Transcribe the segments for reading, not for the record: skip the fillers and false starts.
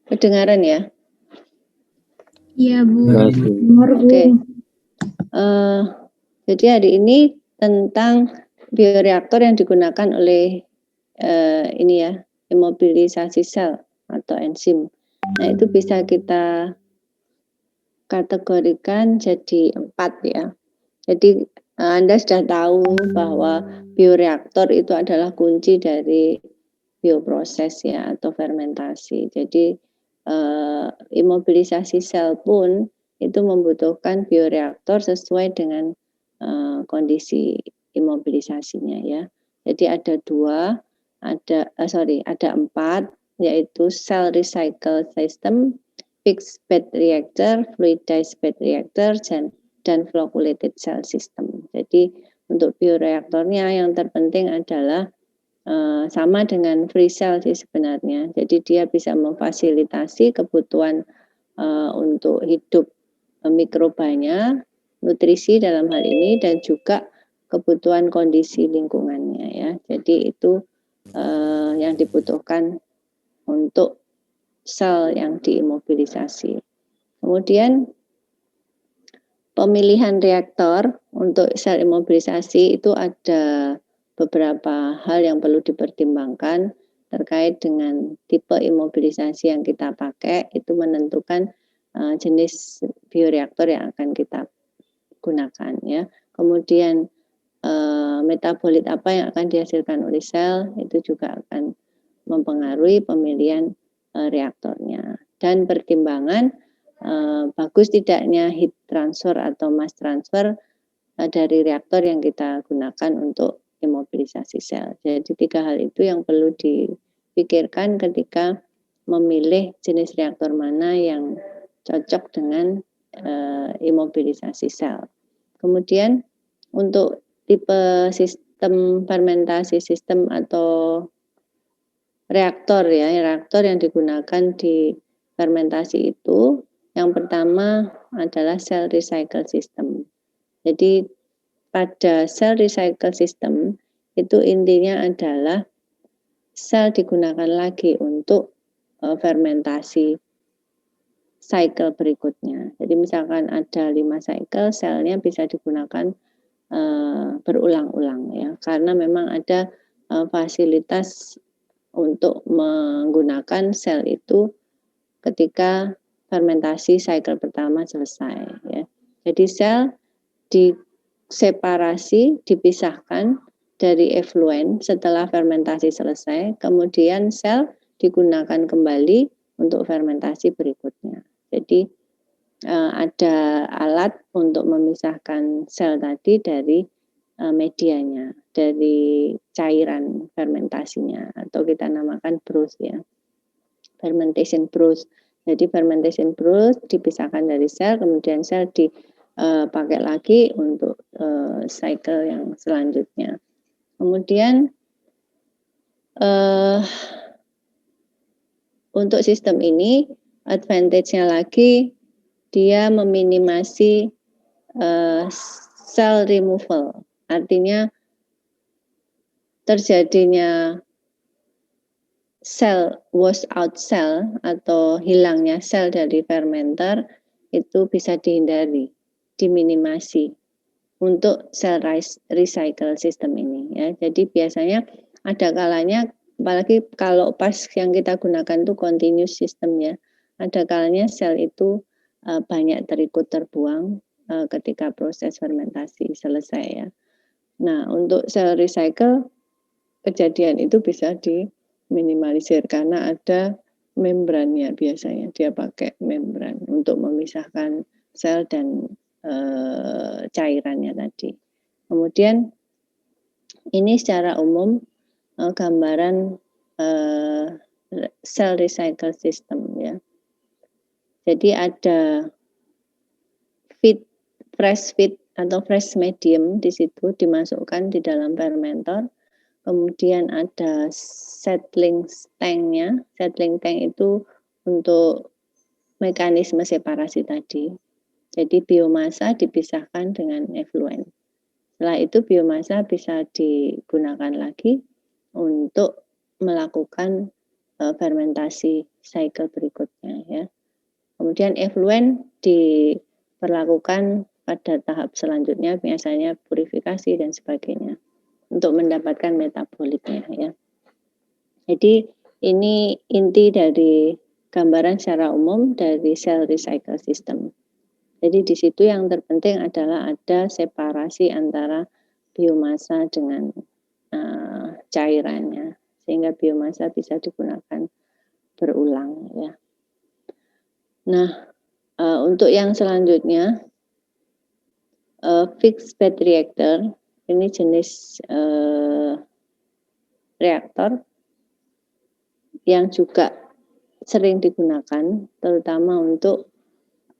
Kedengaran ya? Iya, Bu. Oke. Jadi hari ini tentang bioreaktor yang digunakan oleh ini ya, imobilisasi sel atau enzim. Nah, itu bisa kita kategorikan jadi 4 ya. Jadi Anda sudah tahu bahwa bioreaktor itu adalah kunci dari bioproses ya atau fermentasi. Jadi imobilisasi sel pun itu membutuhkan bioreaktor sesuai dengan kondisi imobilisasinya ya. Jadi ada ada 4, yaitu cell recycle system, fixed bed reactor, fluidized bed reactor, dan flocculated cell system. Jadi untuk bioreaktornya yang terpenting adalah sama dengan free cell sih sebenarnya. Jadi dia bisa memfasilitasi kebutuhan untuk hidup mikrobanya, nutrisi dalam hal ini, dan juga kebutuhan kondisi lingkungannya ya. Jadi itu yang dibutuhkan untuk sel yang diimobilisasi. Kemudian pemilihan reaktor untuk sel imobilisasi itu ada beberapa hal yang perlu dipertimbangkan terkait dengan tipe imobilisasi yang kita pakai, itu menentukan jenis bioreaktor yang akan kita gunakan ya. Kemudian metabolit apa yang akan dihasilkan oleh sel itu juga akan mempengaruhi pemilihan reaktornya. Dan pertimbangan bagus tidaknya heat transfer atau mass transfer dari reaktor yang kita gunakan untuk imobilisasi sel. Jadi 3 hal itu yang perlu dipikirkan ketika memilih jenis reaktor mana yang cocok dengan imobilisasi sel. Kemudian untuk tipe sistem fermentasi sistem atau reaktor ya, reaktor yang digunakan di fermentasi itu yang pertama adalah cell recycle system. Jadi pada cell recycle system itu intinya adalah sel digunakan lagi untuk fermentasi cycle berikutnya. Jadi misalkan ada 5 cycle, selnya bisa digunakan berulang-ulang ya, karena memang ada fasilitas untuk menggunakan sel itu ketika fermentasi cycle pertama selesai ya. Jadi sel diseparasi, dipisahkan dari efluen setelah fermentasi selesai, kemudian sel digunakan kembali untuk fermentasi berikutnya. Jadi ada alat untuk memisahkan sel tadi dari medianya, dari cairan fermentasinya, atau kita namakan broth ya, fermentation broth. Jadi fermentation broth dipisahkan dari sel, kemudian sel dipakai lagi untuk cycle yang selanjutnya. Kemudian untuk sistem ini advantage-nya lagi dia meminimasi cell removal, artinya terjadinya sel wash out cell atau hilangnya sel dari fermenter itu bisa dihindari, diminimasi untuk cell recycle system ini ya. Jadi biasanya ada kalanya, apalagi kalau pas yang kita gunakan itu continuous system ya, ada kalanya sel itu banyak terbuang ketika proses fermentasi selesai ya. Nah, untuk sel recycle kejadian itu bisa diminimalisir karena ada membrannya, biasanya dia pakai membran untuk memisahkan sel dan cairannya tadi. Kemudian ini secara umum gambaran cell recycle system ya. Jadi ada fresh feed atau fresh medium di situ dimasukkan di dalam fermenter. Kemudian ada settling tanknya. Settling tank itu untuk mekanisme separasi tadi. Jadi biomasa dipisahkan dengan efluen. Setelah itu biomasa bisa digunakan lagi untuk melakukan fermentasi cycle berikutnya ya. Kemudian effluent diperlakukan pada tahap selanjutnya, biasanya purifikasi dan sebagainya untuk mendapatkan metabolitnya ya. Jadi ini inti dari gambaran secara umum dari cell recycle system. Jadi di situ yang terpenting adalah ada separasi antara biomasa dengan cairannya, sehingga biomasa bisa digunakan berulang ya. Nah, untuk yang selanjutnya fixed bed reactor, ini jenis reaktor yang juga sering digunakan terutama untuk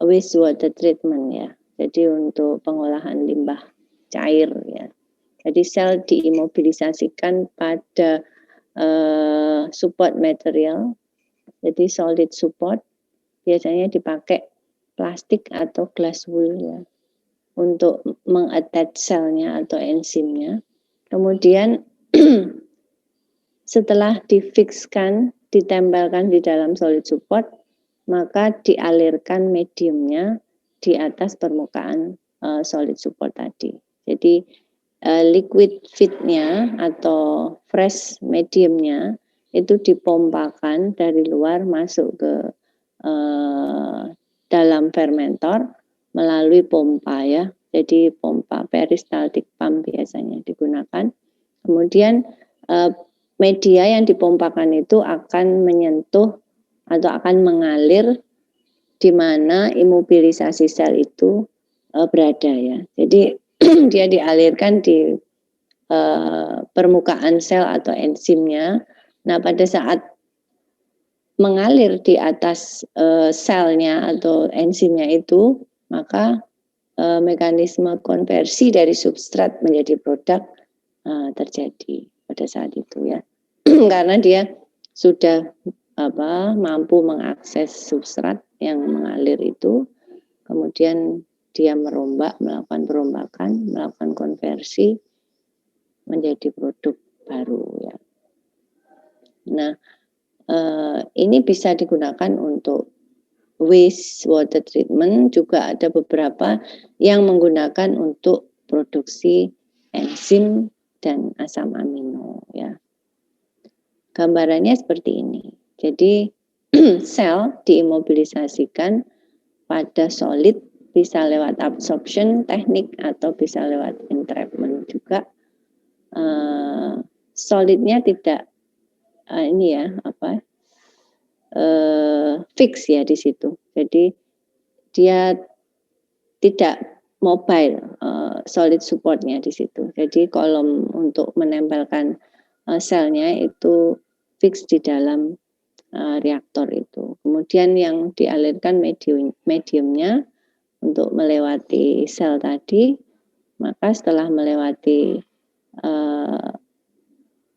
wastewater treatment ya. Jadi untuk pengolahan limbah cair ya. Jadi sel diimobilisasikan pada support material. Jadi solid support biasanya dipakai plastik atau glass wool ya untuk mengattach selnya atau enzimnya. Kemudian setelah difixkan, ditempelkan di dalam solid support, maka dialirkan mediumnya di atas permukaan solid support tadi. Jadi liquid feednya atau fresh mediumnya itu dipompakan dari luar masuk ke dalam fermentor melalui pompa ya. Jadi pompa peristaltik pump biasanya digunakan. Kemudian media yang dipompakan itu akan menyentuh atau akan mengalir di mana imobilisasi sel itu berada ya. Jadi dia dialirkan di permukaan sel atau enzimnya. Nah, pada saat mengalir di atas selnya atau enzimnya itu, maka mekanisme konversi dari substrat menjadi produk terjadi pada saat itu ya. Karena dia sudah mampu mengakses substrat yang mengalir itu, kemudian dia merombak, melakukan perombakan, melakukan konversi menjadi produk baru ya. Nah, ini bisa digunakan untuk wastewater treatment, juga ada beberapa yang menggunakan untuk produksi enzim dan asam amino ya. Gambarannya seperti ini. Jadi sel diimobilisasikan pada solid, bisa lewat absorption teknik atau bisa lewat entrapment juga. Solidnya tidak fix ya di situ. Jadi dia tidak mobile solid supportnya di situ. Jadi kolom untuk menempelkan selnya itu fix di dalam reaktor itu. Kemudian yang dialirkan mediumnya untuk melewati sel tadi, maka setelah melewati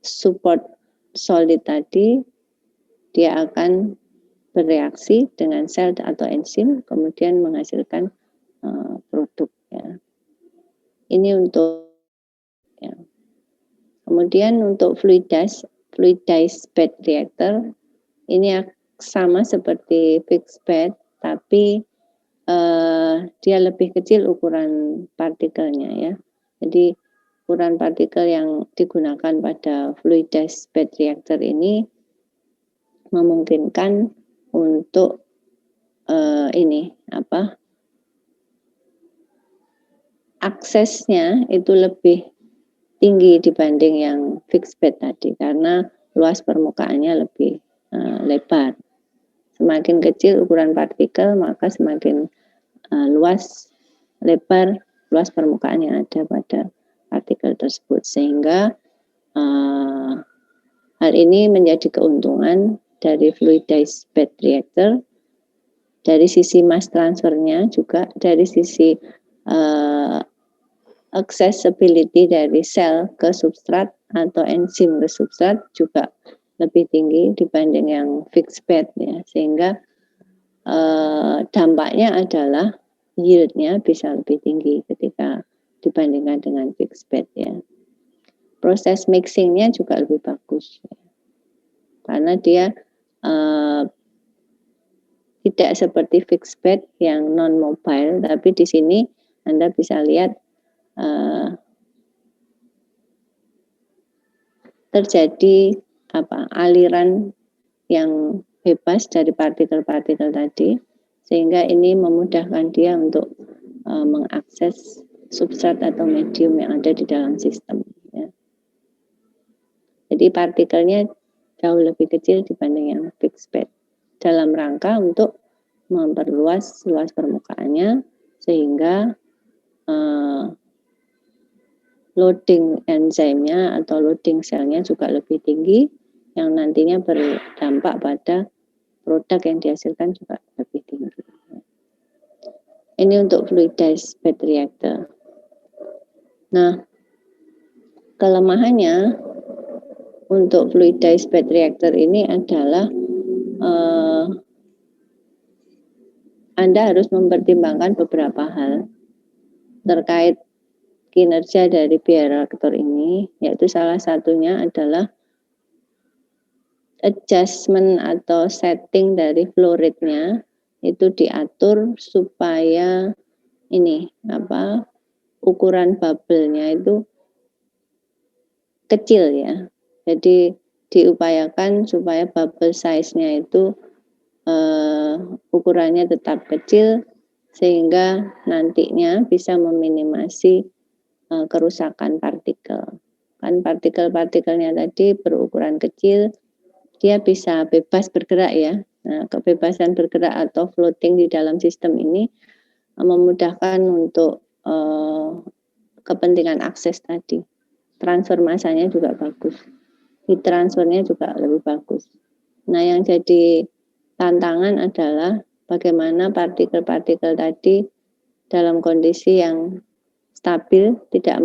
support solid tadi, dia akan bereaksi dengan sel atau enzim, kemudian menghasilkan produk ya. Ini untuk ya. Kemudian untuk fluidized bed reactor, ini sama seperti fixed bed, tapi dia lebih kecil ukuran partikelnya ya. Jadi ukuran partikel yang digunakan pada fluidized bed reactor ini memungkinkan untuk aksesnya itu lebih tinggi dibanding yang fixed bed tadi karena luas permukaannya lebih lebar. Semakin kecil ukuran partikel, maka semakin luas permukaan yang ada pada partikel tersebut, sehingga hal ini menjadi keuntungan dari fluidized bed reactor dari sisi mass transfernya, juga dari sisi accessibility dari sel ke substrat atau enzim ke substrat juga lebih tinggi dibanding yang fixed bed ya, sehingga dampaknya adalah yieldnya bisa lebih tinggi ketika dibandingkan dengan fixed bed ya. Proses mixingnya juga lebih bagus ya. karena dia tidak seperti fixed bed yang non mobile, tapi di sini Anda bisa lihat terjadi aliran yang bebas dari partikel-partikel tadi, sehingga ini memudahkan dia untuk mengakses substrat atau medium yang ada di dalam sistem. Ya. Jadi partikelnya jauh lebih kecil dibanding yang fixed bed, dalam rangka untuk memperluas luas permukaannya, sehingga loading enzimnya atau loading selnya juga lebih tinggi, yang nantinya berdampak pada produk yang dihasilkan juga lebih tinggi. Ini untuk fluidized bed reactor. Nah, kelemahannya untuk fluidized bed reactor ini adalah Anda harus mempertimbangkan beberapa hal terkait kinerja dari bioreaktor ini, yaitu salah satunya adalah adjustment atau setting dari flow rate-nya itu diatur supaya ukuran bubble-nya itu kecil ya. Jadi diupayakan supaya bubble size-nya itu ukurannya tetap kecil, sehingga nantinya bisa meminimasi kerusakan partikel. Kan partikel-partikelnya tadi berukuran kecil, dia bisa bebas bergerak ya. Nah, kebebasan bergerak atau floating di dalam sistem ini memudahkan untuk kepentingan akses tadi. Transfer masanya juga bagus. Heat transfernya juga lebih bagus. Nah, yang jadi tantangan adalah bagaimana partikel-partikel tadi dalam kondisi yang stabil, tidak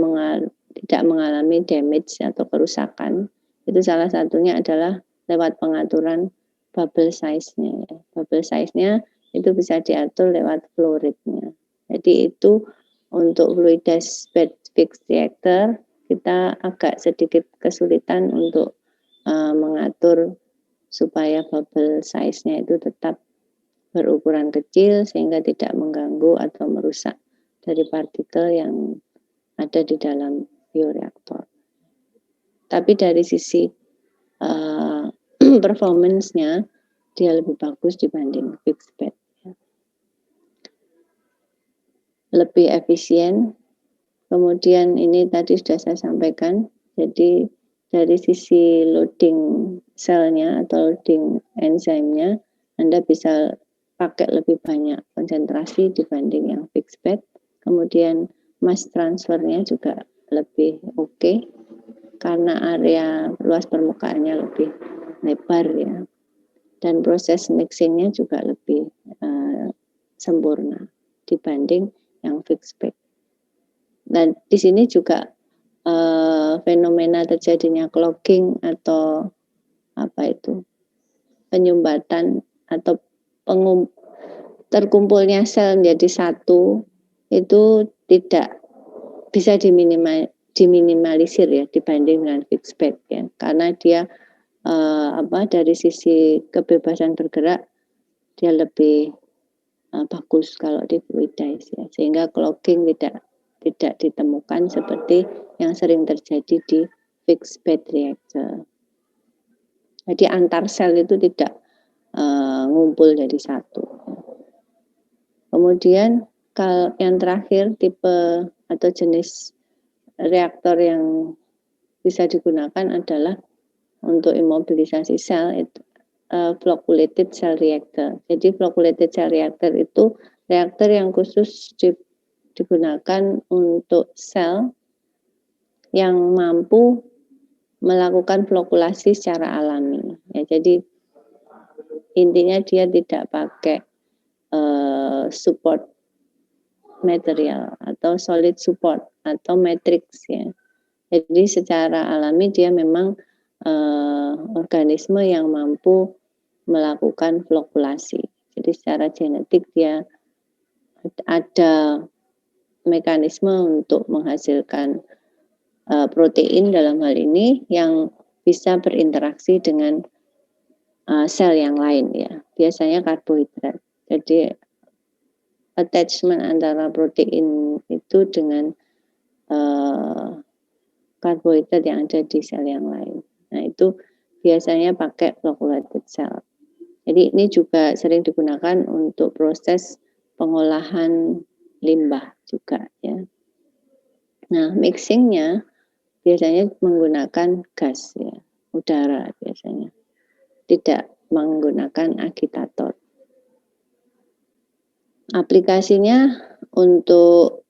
mengalami damage atau kerusakan. Itu salah satunya adalah lewat pengaturan bubble size-nya. Bubble size-nya itu bisa diatur lewat flow rate-nya. Jadi itu untuk fluidized bed fixed reactor kita agak sedikit kesulitan untuk mengatur supaya bubble size-nya itu tetap berukuran kecil sehingga tidak mengganggu atau merusak dari partikel yang ada di dalam bioreaktor. Tapi dari sisi performance-nya dia lebih bagus dibanding fixed bed. Lebih efisien. Kemudian ini tadi sudah saya sampaikan, jadi dari sisi loading selnya atau loading enzimnya, Anda bisa pakai lebih banyak konsentrasi dibanding yang fixed bed. Kemudian mass transfernya juga lebih oke, karena area luas permukaannya lebih lebar ya. Dan proses mixingnya juga lebih sempurna dibanding yang fixed bed. Dan di sini juga fenomena terjadinya clogging atau penyumbatan atau terkumpulnya sel menjadi satu itu tidak bisa diminimalisir ya dibanding dengan fixed bed ya, karena dia dari sisi kebebasan bergerak dia lebih bagus kalau di fluidized ya, sehingga clogging tidak ditemukan seperti yang sering terjadi di fixed bed reactor. Jadi antar sel itu tidak ngumpul jadi satu. Kemudian yang terakhir tipe atau jenis reaktor yang bisa digunakan adalah untuk imobilisasi sel itu flocculated cell reactor. Jadi flocculated cell reactor itu reaktor yang khusus digunakan untuk sel yang mampu melakukan flokulasi secara alami. Ya, jadi intinya dia tidak pakai support material atau solid support atau matrix ya. Jadi secara alami dia memang organisme yang mampu melakukan flokulasi. Jadi secara genetik dia ada mekanisme untuk menghasilkan protein dalam hal ini yang bisa berinteraksi dengan sel yang lain ya, biasanya karbohidrat. Jadi attachment antara protein itu dengan karbohidrat yang ada di sel yang lain. Nah, itu biasanya pakai flocculated cell. Jadi ini juga sering digunakan untuk proses pengolahan limbah juga ya. Nah, mixingnya biasanya menggunakan gas ya, udara biasanya. Tidak menggunakan agitator. Aplikasinya untuk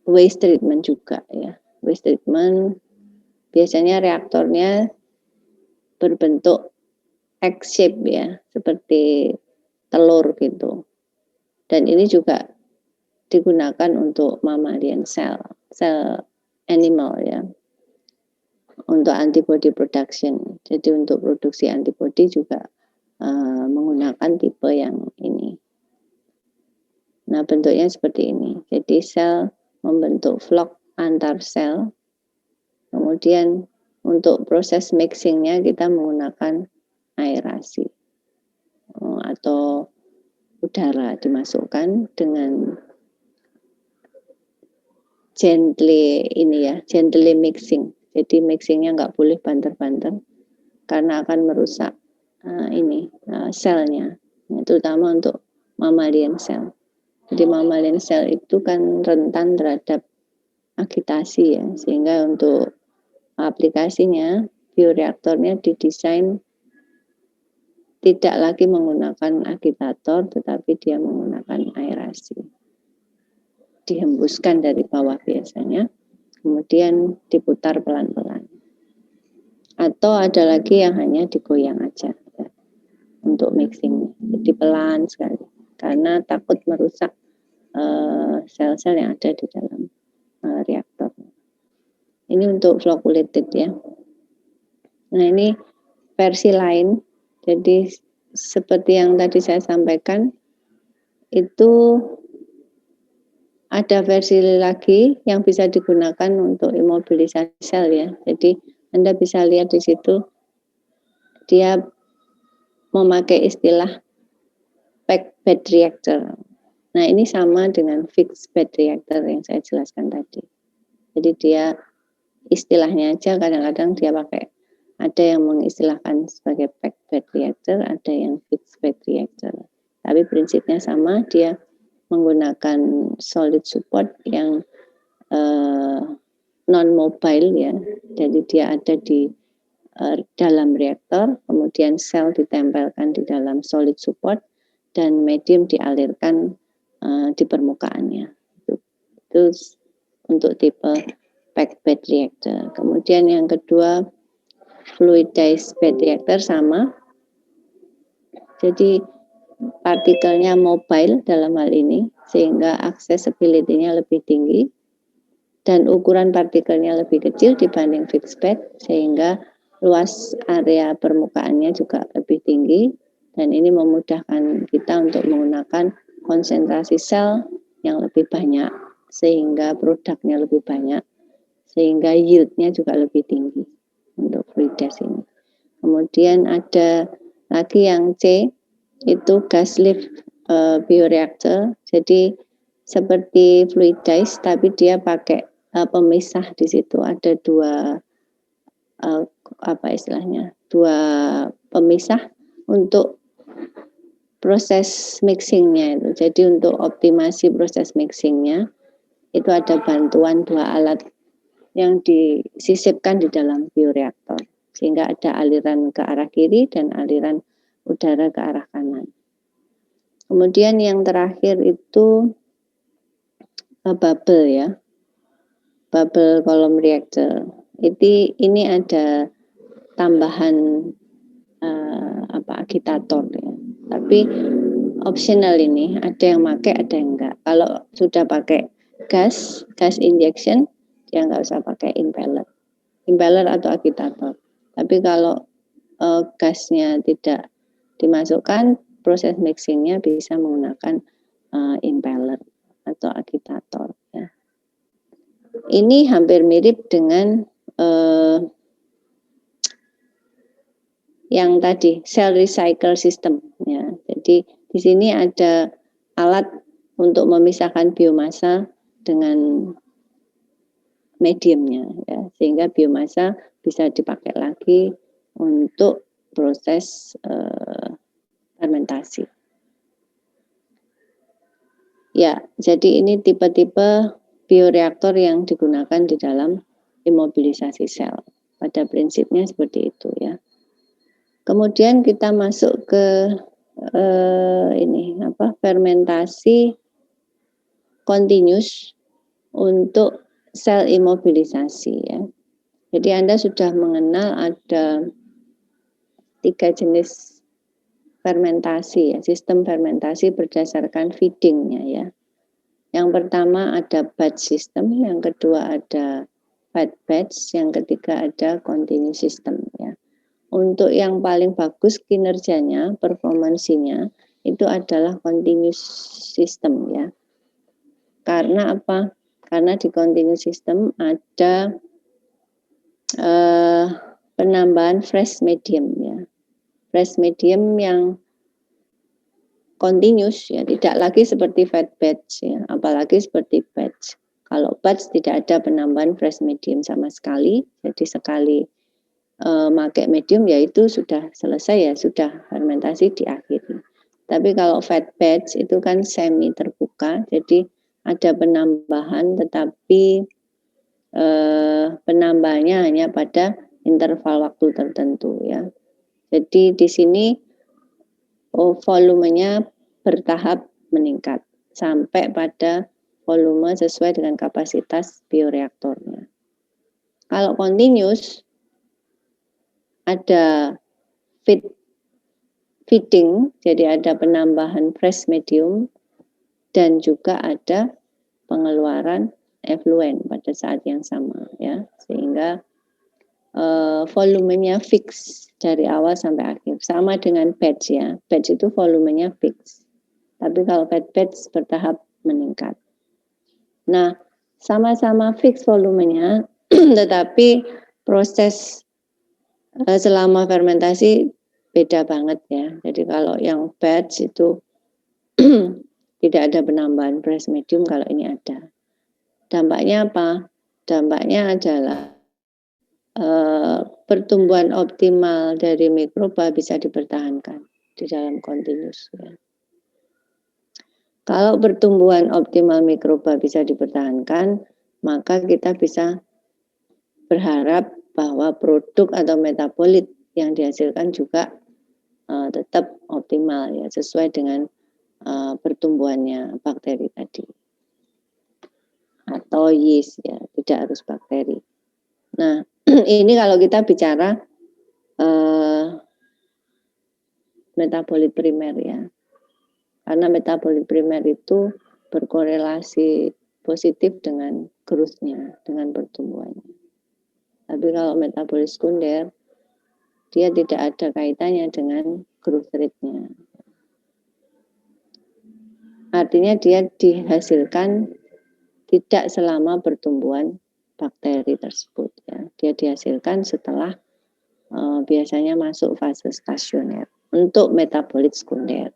waste treatment juga ya. Waste treatment biasanya reaktornya berbentuk X-shape ya, seperti telur gitu. Dan ini juga digunakan untuk mammalian cell animal ya. Untuk antibody production. Jadi untuk produksi antibody juga menggunakan tipe yang ini. Nah, bentuknya seperti ini. Jadi sel membentuk vlog antar sel. Kemudian untuk proses mixingnya kita menggunakan aerasi atau udara dimasukkan dengan gently mixing. Jadi mixingnya nggak boleh banter-banter karena akan merusak selnya, terutama untuk mammalian cell. Jadi mammalian cell itu kan rentan terhadap agitasi ya, sehingga untuk aplikasinya bioreaktornya didesain tidak lagi menggunakan agitator, tetapi dia menggunakan aerasi. Dihembuskan dari bawah biasanya, kemudian diputar pelan-pelan. Atau ada lagi yang hanya digoyang aja ya, untuk mixing. Jadi pelan sekali, karena takut merusak sel-sel yang ada di dalam reaktor. Ini untuk flocculated ya. Nah, ini versi lain. Jadi seperti yang tadi saya sampaikan, itu ada versi lagi yang bisa digunakan untuk imobilisasi sel ya. Jadi Anda bisa lihat di situ dia memakai istilah packed bed reactor. Nah, ini sama dengan fixed bed reactor yang saya jelaskan tadi. Jadi dia istilahnya aja kadang-kadang dia pakai, ada yang mengistilahkan sebagai packed bed reactor, ada yang fixed bed reactor. Tapi prinsipnya sama, dia menggunakan solid support yang non-mobile ya. Jadi dia ada di dalam reaktor, kemudian sel ditempelkan di dalam solid support, dan medium dialirkan di permukaannya. Itu untuk tipe packed bed reactor. Kemudian yang kedua, fluidized bed reactor sama. Jadi partikelnya mobile dalam hal ini, sehingga accessibility-nya lebih tinggi dan ukuran partikelnya lebih kecil dibanding fixed bed, sehingga luas area permukaannya juga lebih tinggi, dan ini memudahkan kita untuk menggunakan konsentrasi sel yang lebih banyak, sehingga produknya lebih banyak, sehingga yield-nya juga lebih tinggi untuk fluidized ini. Kemudian ada lagi yang C, itu gas lift bioreactor. Jadi seperti fluidized, tapi dia pakai pemisah di situ, ada dua dua pemisah untuk proses mixingnya itu. Jadi untuk optimasi proses mixingnya itu ada bantuan dua alat yang disisipkan di dalam bioreaktor, sehingga ada aliran ke arah kiri dan aliran udara ke arah kanan. Kemudian yang terakhir itu bubble ya, bubble column reactor. Ini ada tambahan agitator ya. Tapi optional ini, ada yang pakai, ada yang enggak. Kalau sudah pakai gas injection, dia nggak usah pakai impeller atau agitator. Tapi kalau gasnya tidak dimasukkan, proses mixingnya bisa menggunakan impeller atau agitator ya. Ini hampir mirip dengan yang tadi cell recycle system ya. Jadi di sini ada alat untuk memisahkan biomasa dengan mediumnya ya, sehingga biomasa bisa dipakai lagi untuk proses fermentasi. Ya, jadi ini tipe-tipe bioreaktor yang digunakan di dalam imobilisasi sel. Pada prinsipnya seperti itu ya. Kemudian kita masuk ke fermentasi continuous untuk sel imobilisasi ya. Jadi Anda sudah mengenal ada 3 jenis fermentasi ya, sistem fermentasi berdasarkan feedingnya ya. Yang pertama ada batch system, yang kedua ada fed batch, yang ketiga ada continuous system ya. Untuk yang paling bagus kinerjanya, performansinya itu adalah continuous system ya. Karena apa? Karena di continuous system ada penambahan fresh medium ya. Fresh medium yang continuous ya, tidak lagi seperti fed batch ya, apalagi seperti batch. Kalau batch tidak ada penambahan fresh medium sama sekali, jadi sekali pakai medium ya itu sudah selesai ya, sudah fermentasi diakhiri. Tapi kalau fed batch itu kan semi terbuka, jadi ada penambahan tetapi penambahannya hanya pada interval waktu tertentu ya. Jadi di sini volumenya bertahap meningkat sampai pada volume sesuai dengan kapasitas bioreaktornya. Kalau continuous ada feeding, jadi ada penambahan fresh medium dan juga ada pengeluaran effluent pada saat yang sama ya, sehingga volumenya fix dari awal sampai akhir, sama dengan batch ya. Batch itu volumenya fix, tapi kalau fed batch bertahap meningkat. Nah, sama-sama fix volumenya, tetapi proses selama fermentasi beda banget ya. Jadi kalau yang batch itu tidak ada penambahan fresh medium, kalau ini ada. Dampaknya apa? Dampaknya adalah pertumbuhan optimal dari mikroba bisa dipertahankan di dalam continuous ya. Kalau pertumbuhan optimal mikroba bisa dipertahankan, maka kita bisa berharap bahwa produk atau metabolit yang dihasilkan juga tetap optimal ya, sesuai dengan pertumbuhannya bakteri tadi atau yeast ya, tidak harus bakteri. Nah, ini kalau kita bicara metabolit primer ya, karena metabolit primer itu berkorelasi positif dengan growth-nya, dengan pertumbuhannya. Tapi kalau metabolit sekunder, dia tidak ada kaitannya dengan growth rate-nya. Artinya dia dihasilkan tidak selama pertumbuhan bakteri tersebut ya. Dia dihasilkan setelah biasanya masuk fase stasioner untuk metabolit sekunder.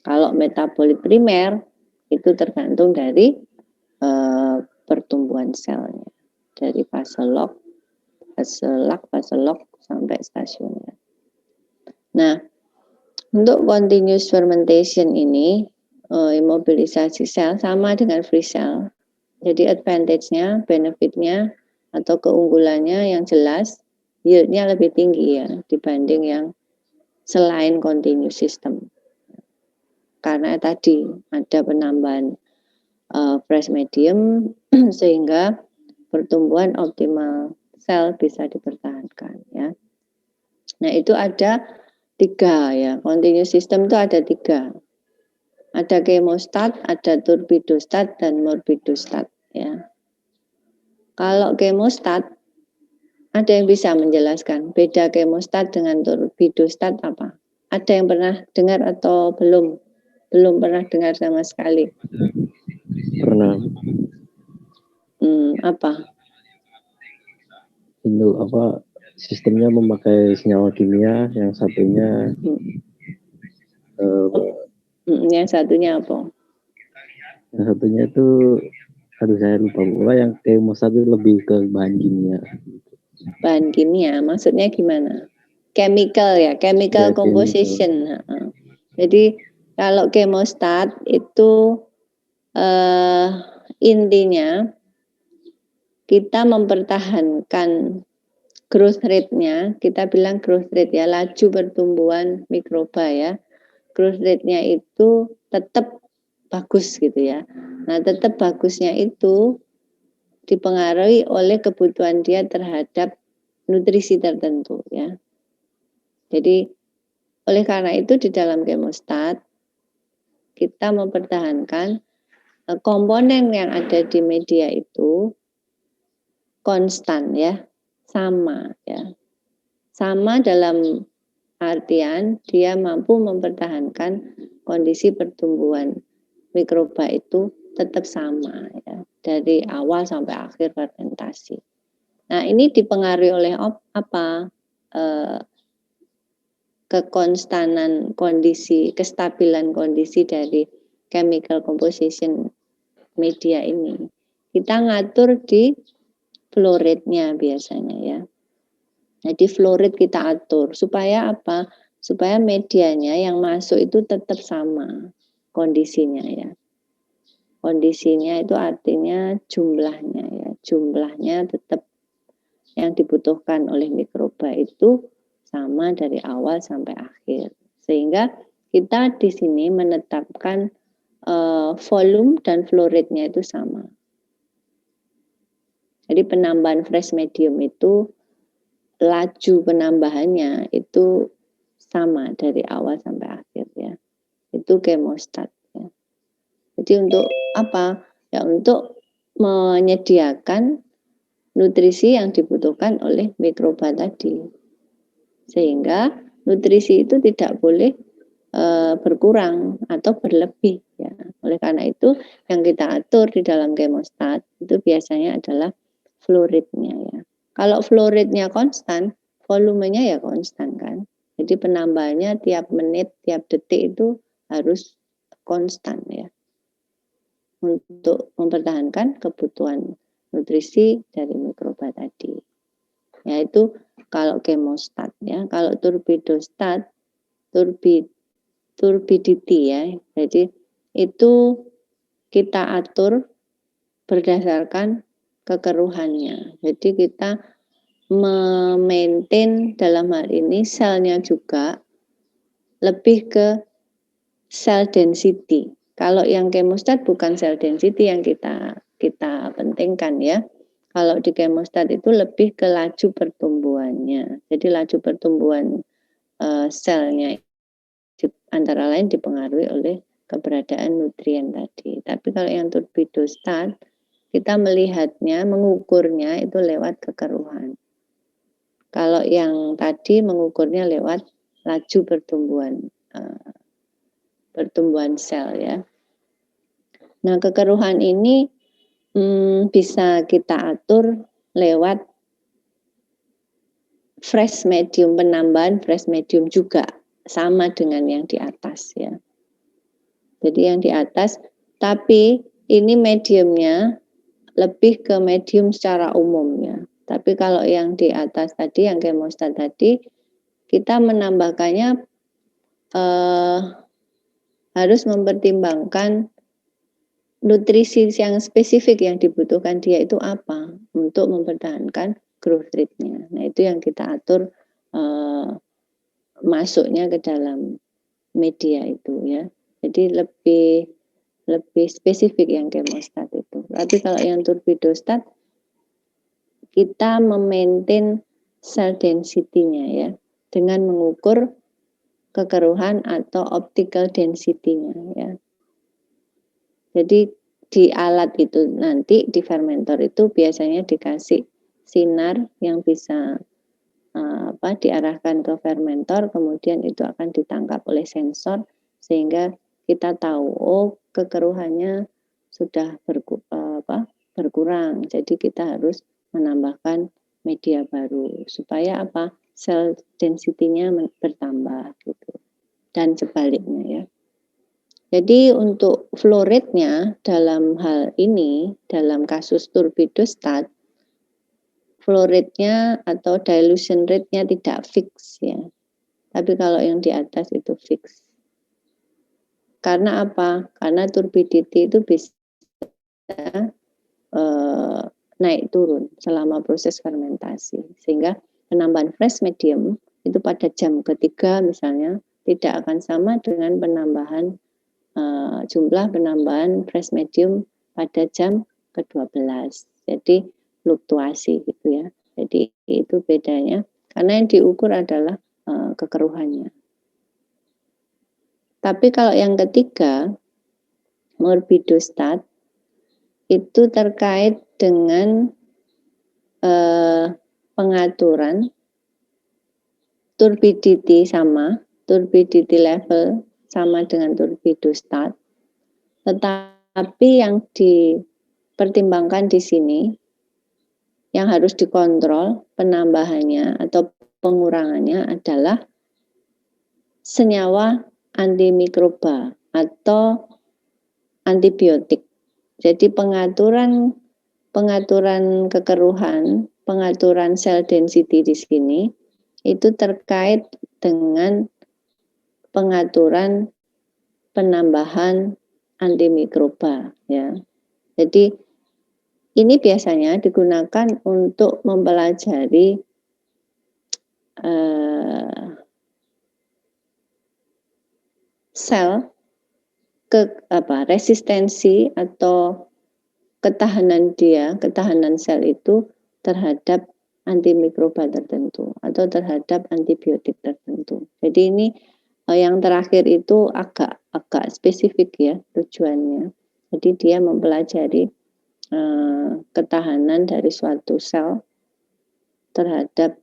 Kalau metabolit primer itu tergantung dari pertumbuhan selnya, dari fase log sampai stasioner. Nah, untuk continuous fermentation ini imobilisasi sel sama dengan free cell. Jadi advantage-nya, benefit-nya atau keunggulannya yang jelas yield-nya lebih tinggi ya dibanding yang selain continuous system. Karena tadi ada penambahan fresh medium sehingga pertumbuhan optimal sel bisa dipertahankan ya. Nah, itu ada 3 ya. Continuous system itu ada 3. Ada chemostat, ada turbidostat, dan morbidostat ya. Kalau chemostat, ada yang bisa menjelaskan beda chemostat dengan turbidostat apa? Ada yang pernah dengar atau belum? Belum pernah dengar sama sekali. Pernah. Apa? Itu apa? sistemnya memakai senyawa kimia, yang satunya Yang satunya apa? yang satunya itu aduh saya lupa pula, yang kemostat itu lebih ke bahan kimia. Bahan kimia, maksudnya gimana? Chemical ya, chemical Ya, composition. Jadi kalau chemostat itu intinya kita mempertahankan growth rate-nya, kita bilang growth rate ya, laju pertumbuhan mikroba ya. Growth rate-nya itu tetap bagus gitu ya. Nah, tetap bagusnya itu dipengaruhi oleh kebutuhan dia terhadap nutrisi tertentu ya. Jadi oleh karena itu di dalam chemostat kita mempertahankan komponen yang ada di media itu konstan ya, sama ya. Sama dalam artian dia mampu mempertahankan kondisi pertumbuhan mikroba itu tetap sama ya, dari awal sampai akhir fermentasi. Nah, ini dipengaruhi oleh apa? Kekonstanan kondisi, kestabilan kondisi dari chemical composition media ini. Kita ngatur di flow rate-nya biasanya ya. Jadi flow rate kita atur supaya apa? Supaya medianya yang masuk itu tetap sama kondisinya ya. Kondisinya itu artinya jumlahnya ya. Jumlahnya tetap yang dibutuhkan oleh mikroba itu sama dari awal sampai akhir. Sehingga kita di sini menetapkan volume dan flow rate-nya itu sama. Jadi penambahan fresh medium itu laju penambahannya itu sama dari awal sampai akhir ya. Itu chemostat ya. Jadi untuk apa? Ya untuk menyediakan nutrisi yang dibutuhkan oleh mikroba tadi. Sehingga nutrisi itu tidak boleh berkurang atau berlebih ya. Oleh karena itu yang kita atur di dalam chemostat itu biasanya adalah flow rate-nya ya. Kalau flow rate-nya konstan, volumenya ya konstan kan. Jadi penambahannya tiap menit, tiap detik itu harus konstan ya. Untuk mempertahankan kebutuhan nutrisi dari mikroba tadi. Yaitu kalau chemostat ya. Kalau turbidostat, turbidity ya. Jadi itu kita atur berdasarkan kekeruhannya. Jadi kita memaintain dalam hal ini selnya juga lebih ke cell density. Kalau yang chemostat bukan cell density yang kita pentingkan ya. Kalau di chemostat itu lebih ke laju pertumbuhannya. Jadi laju pertumbuhan selnya antara lain dipengaruhi oleh keberadaan nutrien tadi. Tapi kalau yang turbidostat, kita melihatnya, mengukurnya itu lewat kekeruhan. Kalau yang tadi mengukurnya lewat laju pertumbuhan sel ya. Nah, kekeruhan ini bisa kita atur lewat fresh medium, penambahan fresh medium juga sama dengan yang di atas ya. Jadi yang di atas, tapi ini mediumnya lebih ke medium secara umum ya. Tapi kalau yang di atas tadi, yang chemostat tadi, kita menambahkannya harus mempertimbangkan nutrisi yang spesifik yang dibutuhkan dia itu apa untuk mempertahankan growth rate-nya. Nah itu yang kita atur masuknya ke dalam media itu ya. Jadi lebih spesifik yang chemostat itu. Tapi kalau yang turbidostat kita memaintain cell density-nya ya dengan mengukur kekeruhan atau optical density-nya ya. Jadi di alat itu nanti di fermentor itu biasanya dikasih sinar yang bisa diarahkan ke fermentor, kemudian itu akan ditangkap oleh sensor sehingga kita tahu kekeruhannya sudah berkurang. Jadi kita harus menambahkan media baru supaya apa? Sel density-nya bertambah gitu. Dan sebaliknya ya. Jadi untuk flow rate-nya dalam hal ini, dalam kasus turbidostat, flow rate-nya atau dilution rate-nya tidak fix ya. Tapi kalau yang di atas itu fix. Karena apa? Karena turbidity itu bisa naik turun selama proses fermentasi. Sehingga penambahan fresh medium itu pada jam ketiga misalnya tidak akan sama dengan penambahan jumlah penambahan fresh medium pada jam ke-12. Jadi fluktuasi gitu ya. Jadi itu bedanya karena yang diukur adalah kekeruhannya. Tapi kalau yang ketiga, morbidostat itu terkait dengan pengaturan turbidity sama, turbidity level sama dengan turbidostat. Tetapi yang dipertimbangkan di sini, yang harus dikontrol penambahannya atau pengurangannya adalah senyawa antimikroba atau antibiotik. Jadi pengaturan kekeruhan, pengaturan sel density di sini itu terkait dengan pengaturan penambahan antimikroba ya. Jadi ini biasanya digunakan untuk mempelajari sel resistensi atau ketahanan sel itu terhadap antimikroba tertentu atau terhadap antibiotik tertentu. Jadi ini yang terakhir itu agak spesifik ya tujuannya. Jadi dia mempelajari ketahanan dari suatu sel terhadap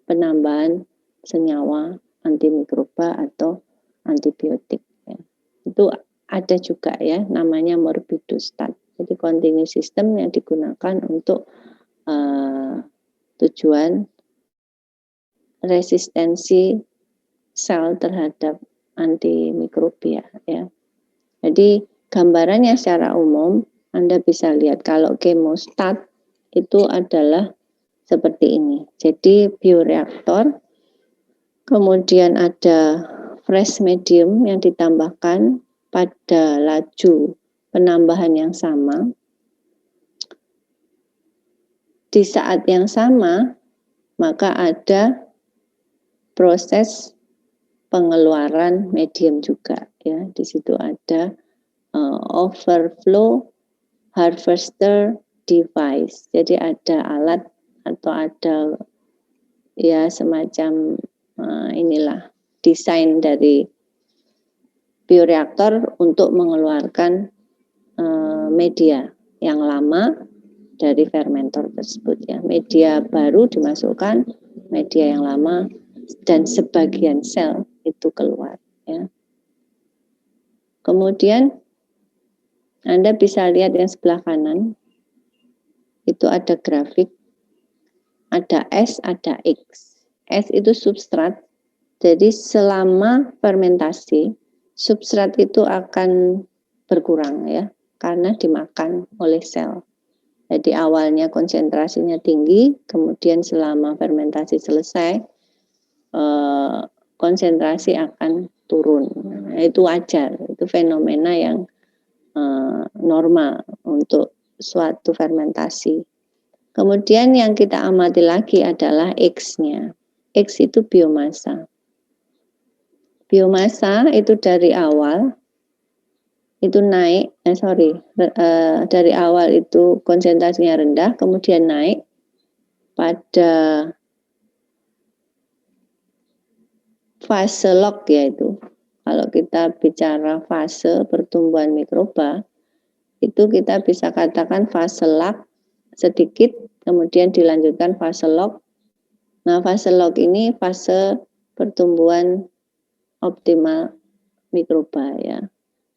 penambahan senyawa antimikroba atau antibiotik. Ya. Itu ada juga ya namanya morbidostat. Jadi continuous system yang digunakan untuk tujuan resistensi sel terhadap antimikrobia ya. Jadi gambarannya secara umum Anda bisa lihat kalau kemostat itu adalah seperti ini. Jadi bioreaktor, kemudian ada fresh medium yang ditambahkan pada laju penambahan yang sama. Di saat yang sama, maka ada proses pengeluaran medium juga ya. Di situ ada overflow harvester device. Jadi ada alat atau ada ya semacam inilah desain dari bioreaktor untuk mengeluarkan media yang lama dari fermentor tersebut ya. Media baru dimasukkan, media yang lama dan sebagian sel itu keluar ya. Kemudian Anda bisa lihat yang sebelah kanan itu ada grafik, ada S, ada X. S itu substrat. Jadi selama fermentasi substrat itu akan berkurang ya karena dimakan oleh sel. Jadi awalnya konsentrasinya tinggi, kemudian selama fermentasi selesai konsentrasi akan turun. Nah, itu wajar, itu fenomena yang normal untuk suatu fermentasi. Kemudian yang kita amati lagi adalah X-nya. X itu biomasa. Biomasa itu dari awal itu naik, dari awal itu konsentrasinya rendah, kemudian naik pada fase log yaitu. Kalau kita bicara fase pertumbuhan mikroba, itu kita bisa katakan fase lag sedikit, kemudian dilanjutkan fase log. Nah, fase log ini fase pertumbuhan optimal mikroba ya.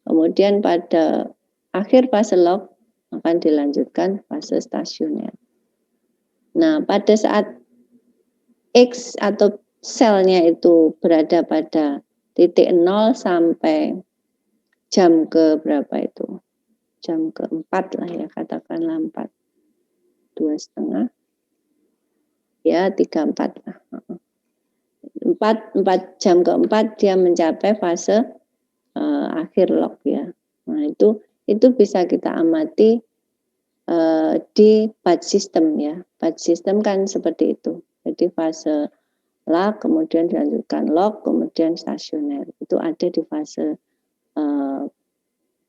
Kemudian pada akhir fase log akan dilanjutkan fase stasioner. Nah, pada saat X atau selnya itu berada pada titik 0 sampai jam ke berapa itu? Jam keempat lah ya, katakanlah 4, 2,5, ya 3, 4 lah. 4 jam keempat dia mencapai fase akhir lock ya. Nah itu bisa kita amati di batch system ya. Batch system kan seperti itu. Jadi fase lock, kemudian dilanjutkan lock, kemudian stasioner. Itu ada di fase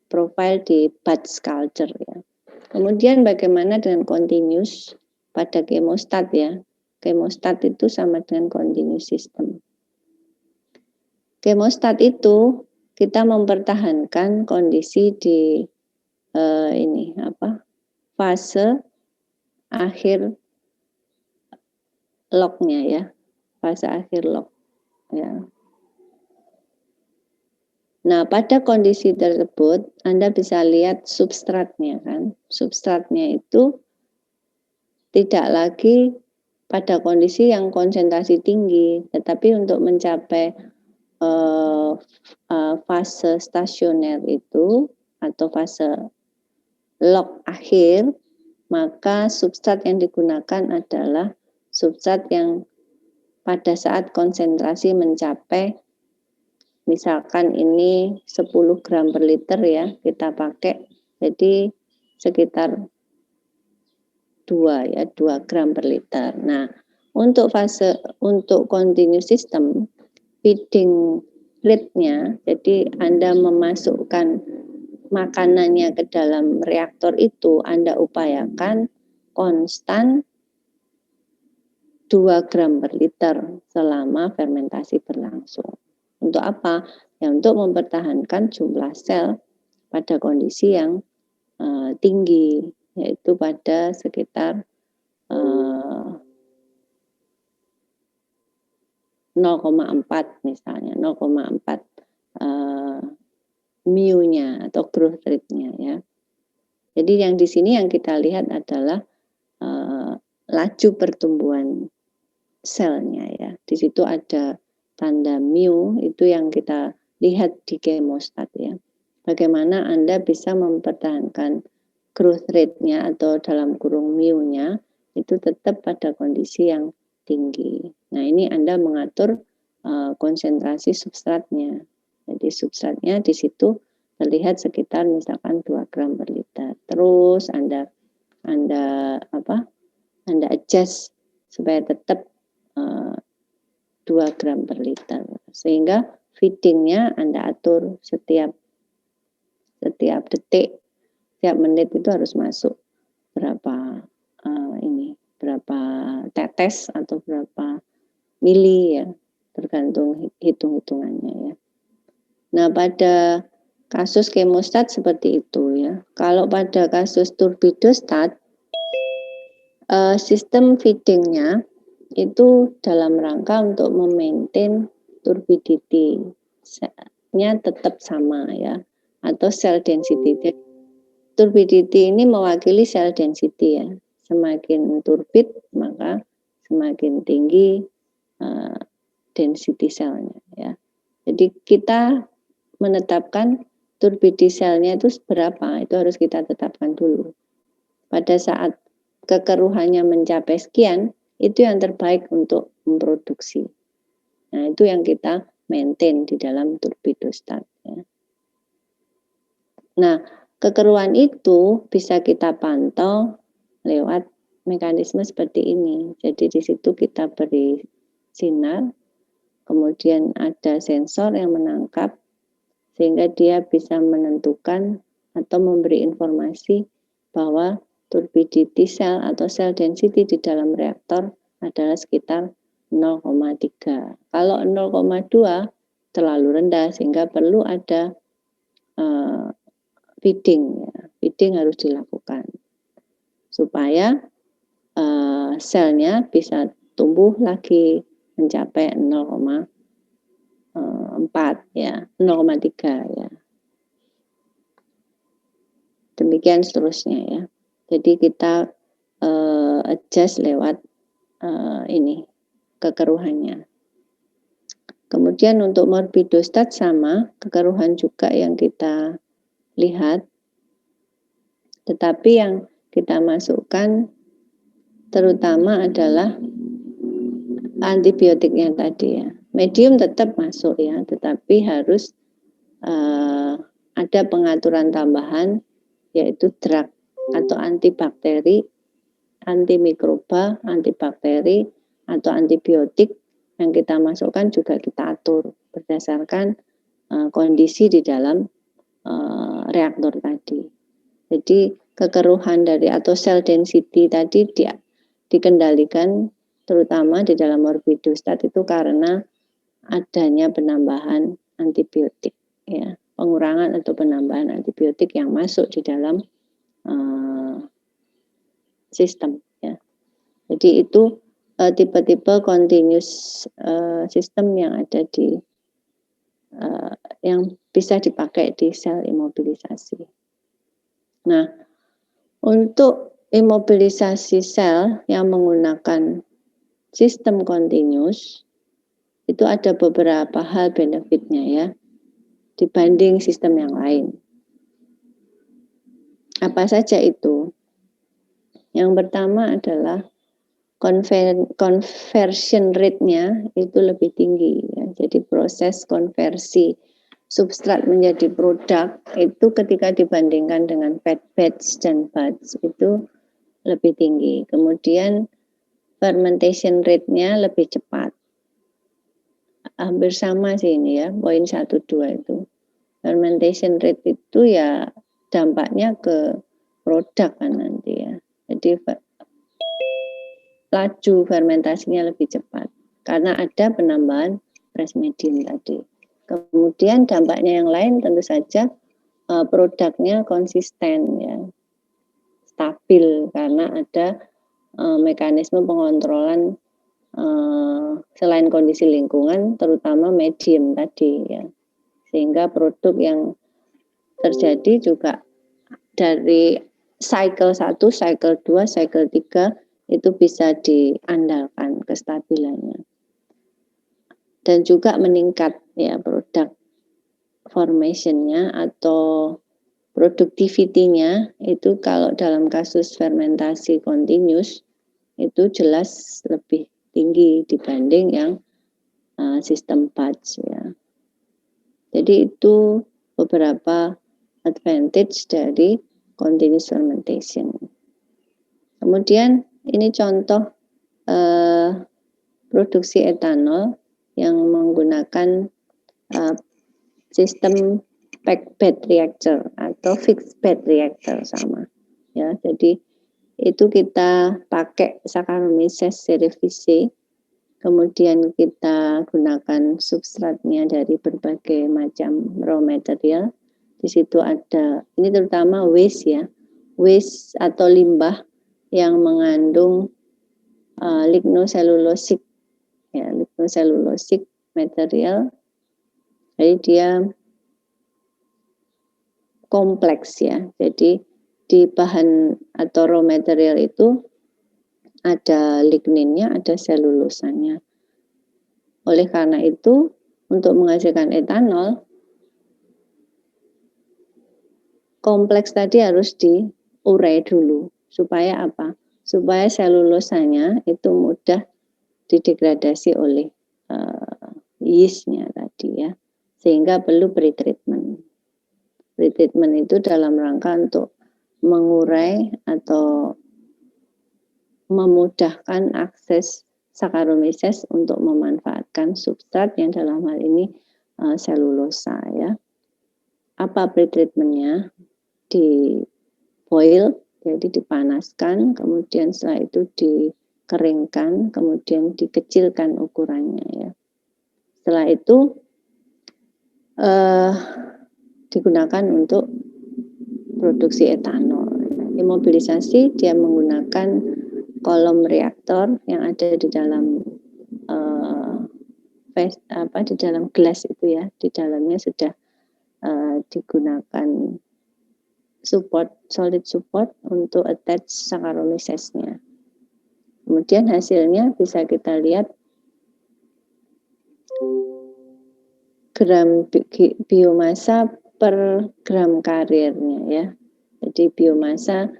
profile di batch culture ya. Kemudian bagaimana dengan continuous pada chemostat ya. Chemostat itu sama dengan continuous system. Chemostat itu kita mempertahankan kondisi di fase akhir locknya ya, fase akhir lock ya. Nah, pada kondisi tersebut Anda bisa lihat substratnya kan. Substratnya itu tidak lagi pada kondisi yang konsentrasi tinggi, tetapi untuk mencapai fase stasioner itu atau fase lock akhir, maka substrat yang digunakan adalah substrat yang pada saat konsentrasi mencapai, misalkan ini 10 gram per liter ya, kita pakai, jadi sekitar 2 gram per liter. Nah, untuk continuous system, feeding rate-nya, jadi Anda memasukkan makanannya ke dalam reaktor itu Anda upayakan konstan 2 gram per liter selama fermentasi berlangsung. Untuk apa? Ya untuk mempertahankan jumlah sel pada kondisi yang tinggi, yaitu pada sekitar 0,4 misalnya, 0,4 mu-nya atau growth rate-nya ya. Jadi yang di sini yang kita lihat adalah laju pertumbuhan selnya ya. Di situ ada tanda mu, itu yang kita lihat di chemostat ya. Bagaimana Anda bisa mempertahankan growth rate-nya atau dalam kurung mu-nya itu tetap pada kondisi yang tinggi. Nah, ini Anda mengatur konsentrasi substratnya. Jadi substratnya di situ terlihat sekitar misalkan 2 gram per liter. Terus Anda adjust supaya tetap 2 gram per liter. Sehingga feedingnya Anda atur setiap detik, setiap menit itu harus masuk berapa berapa tetes atau berapa mili ya, tergantung hitung-hitungannya ya. Nah, pada kasus chemostat seperti itu ya. Kalau pada kasus turbidostat, sistem feedingnya itu dalam rangka untuk memaintain turbidity-nya tetap sama ya, atau cell density. Turbidity ini mewakili cell density ya. Semakin turbid maka semakin tinggi density selnya ya. Jadi kita menetapkan turbidity selnya itu berapa, itu harus kita tetapkan dulu. Pada saat kekeruhannya mencapai sekian, itu yang terbaik untuk memproduksi. Nah, itu yang kita maintain di dalam turbidostat ya. Nah, kekeruhan itu bisa kita pantau lewat mekanisme seperti ini. Jadi di situ kita beri sinar, kemudian ada sensor yang menangkap sehingga dia bisa menentukan atau memberi informasi bahwa turbidity cell atau cell density di dalam reaktor adalah sekitar 0,3. Kalau 0,2 terlalu rendah sehingga perlu ada feeding ya. Feeding harus dilakukan supaya selnya bisa tumbuh lagi mencapai 0,4 ya, 0,3 ya. Demikian seterusnya ya. Jadi kita adjust lewat ini kekeruhannya. Kemudian untuk morbidostat sama, kekeruhan juga yang kita lihat, tetapi yang kita masukkan terutama adalah antibiotiknya tadi ya. Medium tetap masuk ya, tetapi harus ada pengaturan tambahan yaitu drug atau antibakteri, antimikroba, antibakteri atau antibiotik yang kita masukkan juga kita atur berdasarkan kondisi di dalam reaktor tadi. Jadi kekeruhan dari atau cell density tadi dikendalikan terutama di dalam morbidostat itu karena adanya penambahan antibiotik ya, pengurangan atau penambahan antibiotik yang masuk di dalam sistem ya. Jadi itu tipe-tipe continuous system yang ada di yang bisa dipakai di sel imobilisasi. Nah, untuk imobilisasi sel yang menggunakan sistem continuous itu ada beberapa hal benefitnya ya dibanding sistem yang lain. Apa saja itu? Yang pertama adalah conversion rate-nya itu lebih tinggi ya. Jadi proses konversi substrat menjadi produk itu ketika dibandingkan dengan fed batch dan batch itu lebih tinggi. Kemudian fermentation rate-nya lebih cepat. Hampir sama sih ini ya, poin 1, 2 itu. Fermentation rate itu ya dampaknya ke produk kan nanti ya. Jadi laju fermentasinya lebih cepat karena ada penambahan fresh medium tadi. Kemudian dampaknya yang lain tentu saja produknya konsisten ya, stabil karena ada mekanisme pengontrolan selain kondisi lingkungan terutama medium tadi ya. Sehingga produk yang terjadi juga dari cycle 1, cycle 2, cycle 3 itu bisa diandalkan kestabilannya. Dan juga meningkat ya produk formation-nya atau productivity-nya itu kalau dalam kasus fermentasi continuous itu jelas lebih tinggi dibanding yang sistem batch ya. Jadi itu beberapa advantage dari continuous fermentation. Kemudian ini contoh produksi etanol yang menggunakan sistem packed bed reactor atau fixed bed reactor sama. Ya, jadi itu kita pakai Saccharomyces cerevisiae, kemudian kita gunakan substratnya dari berbagai macam raw material. Di situ ada, ini terutama waste ya, waste atau limbah yang mengandung lignoselulosic ya, lignoselulosic material. Jadi dia kompleks ya. Jadi di bahan atau raw material itu ada ligninnya, ada selulosanya. Oleh karena itu, untuk menghasilkan etanol, kompleks tadi harus diurai dulu. Supaya apa? Supaya selulosanya itu mudah didegradasi oleh yeast-nya tadi ya. Sehingga perlu pretreatment. Pretreatment itu dalam rangka untuk mengurai atau memudahkan akses Saccharomyces untuk memanfaatkan substrat yang dalam hal ini selulosa ya. Apa pretreatmentnya? Di boil, jadi dipanaskan, kemudian setelah itu dikeringkan, kemudian dikecilkan ukurannya ya. Setelah itu digunakan untuk produksi etanol. Imobilisasi dia menggunakan kolom reaktor yang ada di dalam di dalam gelas itu ya, di dalamnya sudah digunakan solid support untuk attach Saccharomyces-nya. Kemudian hasilnya bisa kita lihat gram biomasa per gram karirnya ya. Jadi biomasa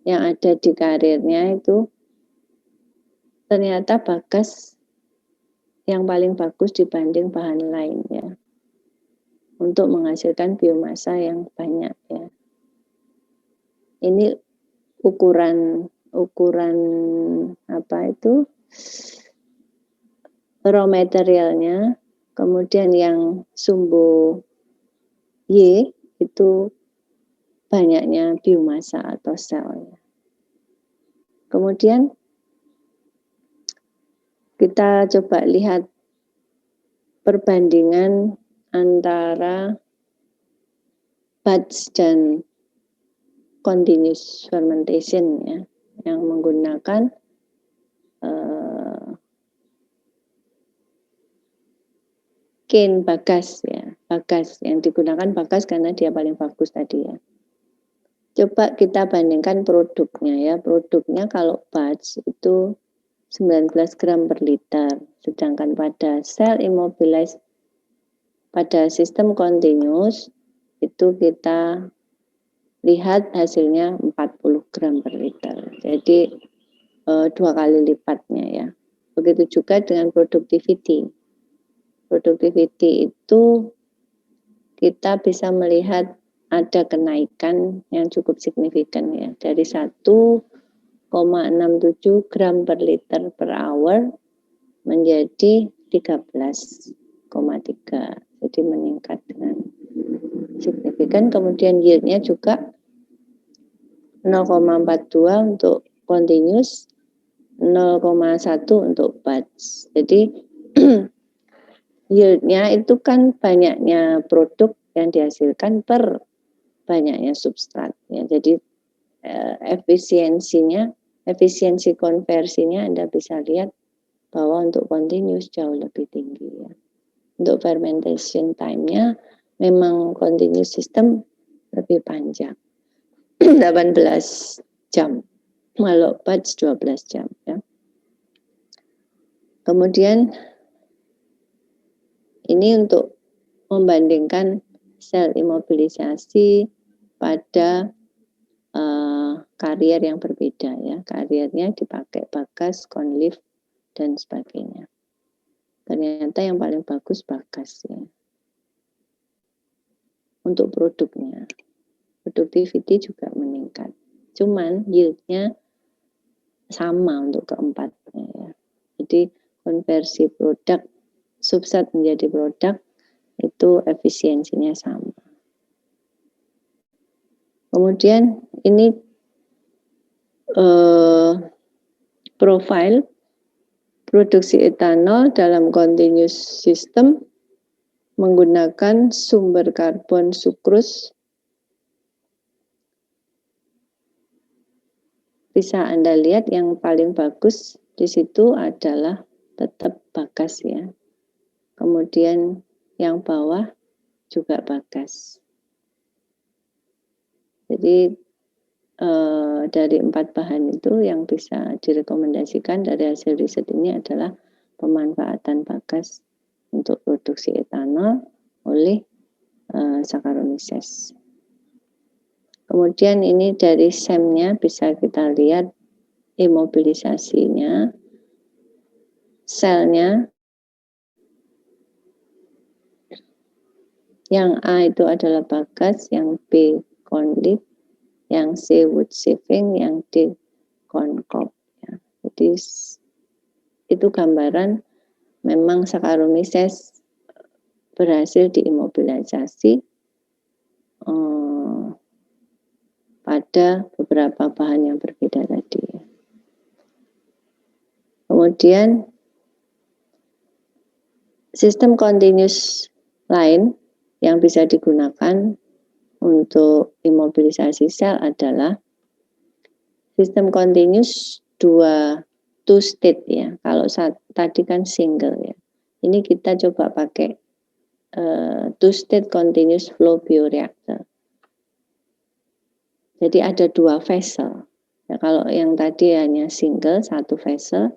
yang ada di karirnya itu ternyata bagas yang paling bagus dibanding bahan lain ya. Untuk menghasilkan biomasa yang banyak ya. Ini ukuran apa itu? Raw materialnya. Kemudian yang sumbu Y itu banyaknya biomasa atau sel. Kemudian kita coba lihat perbandingan antara batch dan continuous fermentation ya, yang menggunakan cane bagas ya, bagas yang digunakan bagas karena dia paling bagus tadi ya. Coba kita bandingkan produknya ya. Produknya kalau batch itu 19 gram per liter, sedangkan pada sel immobilized pada sistem continuous itu kita lihat hasilnya 40 gram per liter. Jadi 2 kali lipatnya ya. Begitu juga dengan productivity. Productivity itu kita bisa melihat ada kenaikan yang cukup signifikan ya, dari 1,67 gram per liter per hour menjadi 13,3. Jadi meningkat dengan signifikan. Kemudian yieldnya juga 0,42 untuk continuous, 0,1 untuk batch. Jadi yieldnya itu kan banyaknya produk yang dihasilkan per banyaknya substrat ya. Jadi efisiensi konversinya Anda bisa lihat bahwa untuk continuous jauh lebih tinggi ya. Untuk fermentation time-nya memang continuous system lebih panjang. 18 jam. Kalau batch 12 jam ya. Kemudian ini untuk membandingkan sel imobilisasi pada karier yang berbeda ya. Kariernya dipakai bagas, conleaf dan sebagainya. Ternyata yang paling bagus bagas ya. Untuk produknya. Productivity juga meningkat. Cuman yieldnya sama untuk keempatnya ya. Jadi konversi produk substrat menjadi produk itu efisiensinya sama. Kemudian ini profil produksi etanol dalam continuous system menggunakan sumber karbon sukrus. Bisa Anda lihat yang paling bagus di situ adalah tetap bagas ya. Kemudian yang bawah juga bagas. Jadi dari 4 bahan itu yang bisa direkomendasikan dari hasil riset ini adalah pemanfaatan bagas untuk produksi etanol oleh Saccharomyces. Kemudian ini dari SEM-nya bisa kita lihat imobilisasinya, selnya. Yang A itu adalah bagas, yang B conleaf, yang C wood sieving, yang D corn cob. Ya. Jadi itu gambaran memang Saccharomyces berhasil diimobilisasi pada beberapa bahan yang berbeda tadi. Kemudian sistem continuous lain yang bisa digunakan untuk imobilisasi sel adalah sistem continuous two state ya. Kalau tadi kan single ya. Ini kita coba pakai two state continuous flow bioreactor. Jadi ada 2 vessel. Ya, kalau yang tadi hanya single 1 vessel,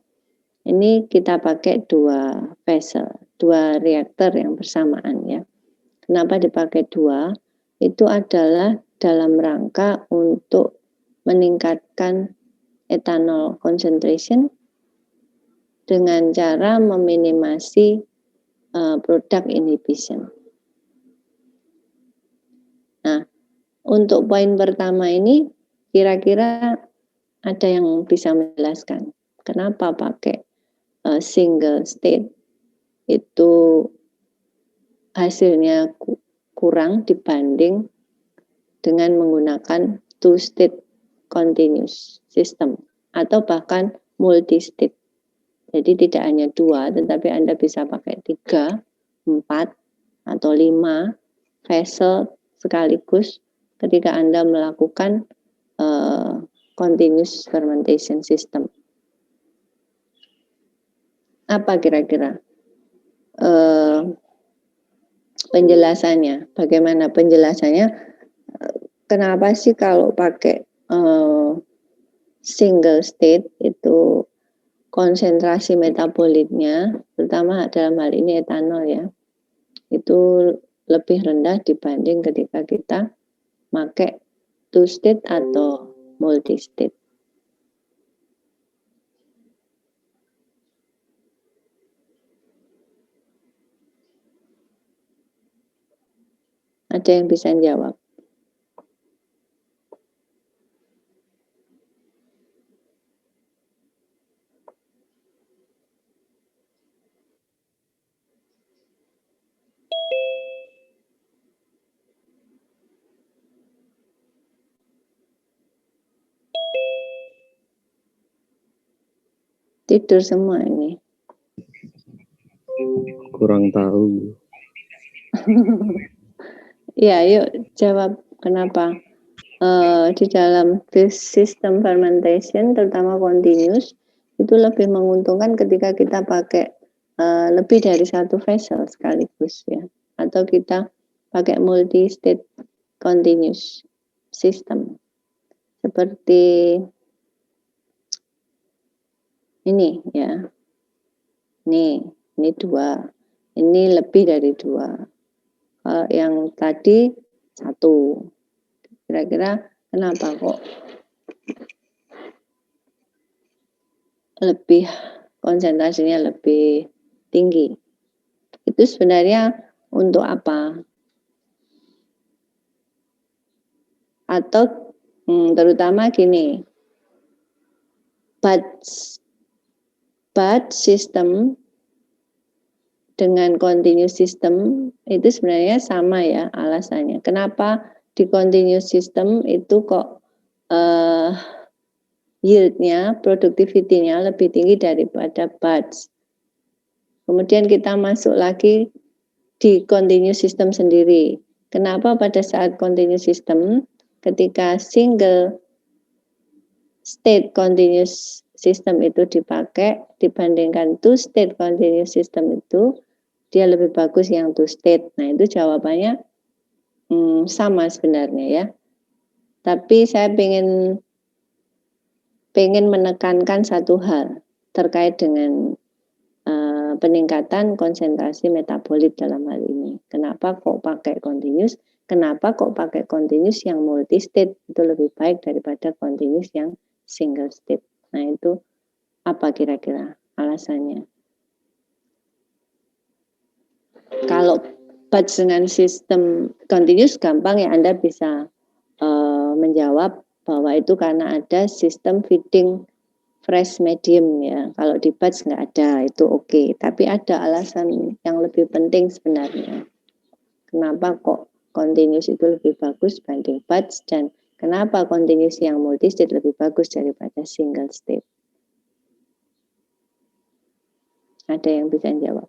ini kita pakai 2 vessel, 2 reaktor yang bersamaan ya. Kenapa dipakai 2? Itu adalah dalam rangka untuk meningkatkan ethanol concentration dengan cara meminimasi product inhibition. Nah, untuk poin pertama ini kira-kira ada yang bisa menjelaskan kenapa pakai single state itu hasilnya kurang dibanding dengan menggunakan two state continuous system atau bahkan multi state. Jadi tidak hanya 2, tetapi Anda bisa pakai 3, 4, atau 5 vessel sekaligus ketika Anda melakukan continuous fermentation system. Apa kira-kira penjelasannya? Bagaimana penjelasannya? Kenapa sih kalau pakai single state itu konsentrasi metabolitnya, terutama dalam hal ini etanol ya, itu lebih rendah dibanding ketika kita pakai two state atau multi state. Ada yang bisa jawab? Tidur semua ini. Kurang tahu. Ya, yuk jawab kenapa di dalam sistem fermentation, terutama continuous, itu lebih menguntungkan ketika kita pakai lebih dari 1 vessel sekaligus ya, atau kita pakai multi state continuous system seperti ini ya. Ini 2. Ini lebih dari 2. Kalau yang tadi 1. Kira-kira kenapa kok lebih konsentrasinya lebih tinggi? Itu sebenarnya untuk apa? Atau terutama gini, batch system dengan continuous system itu sebenarnya sama ya alasannya. Kenapa di continuous system itu kok yield-nya, productivity-nya lebih tinggi daripada batch. Kemudian kita masuk lagi di continuous system sendiri. Kenapa pada saat continuous system ketika single state continuous system itu dipakai dibandingkan two state continuous system itu dia lebih bagus yang two state. Nah, itu jawabannya sama sebenarnya ya. Tapi saya pengen menekankan satu hal terkait dengan peningkatan konsentrasi metabolit dalam hal ini. Kenapa kok pakai continuous? Kenapa kok pakai continuous yang multi state itu lebih baik daripada continuous yang single state? Nah, itu apa kira-kira alasannya? Kalau batch dengan sistem continuous gampang ya, Anda bisa menjawab bahwa itu karena ada sistem feeding fresh medium ya. Kalau di batch nggak ada, itu oke. Tapi ada alasan yang lebih penting sebenarnya. Kenapa kok continuous itu lebih bagus banding batch, dan kenapa continuous yang multi state lebih bagus daripada single state? Ada yang bisa jawab?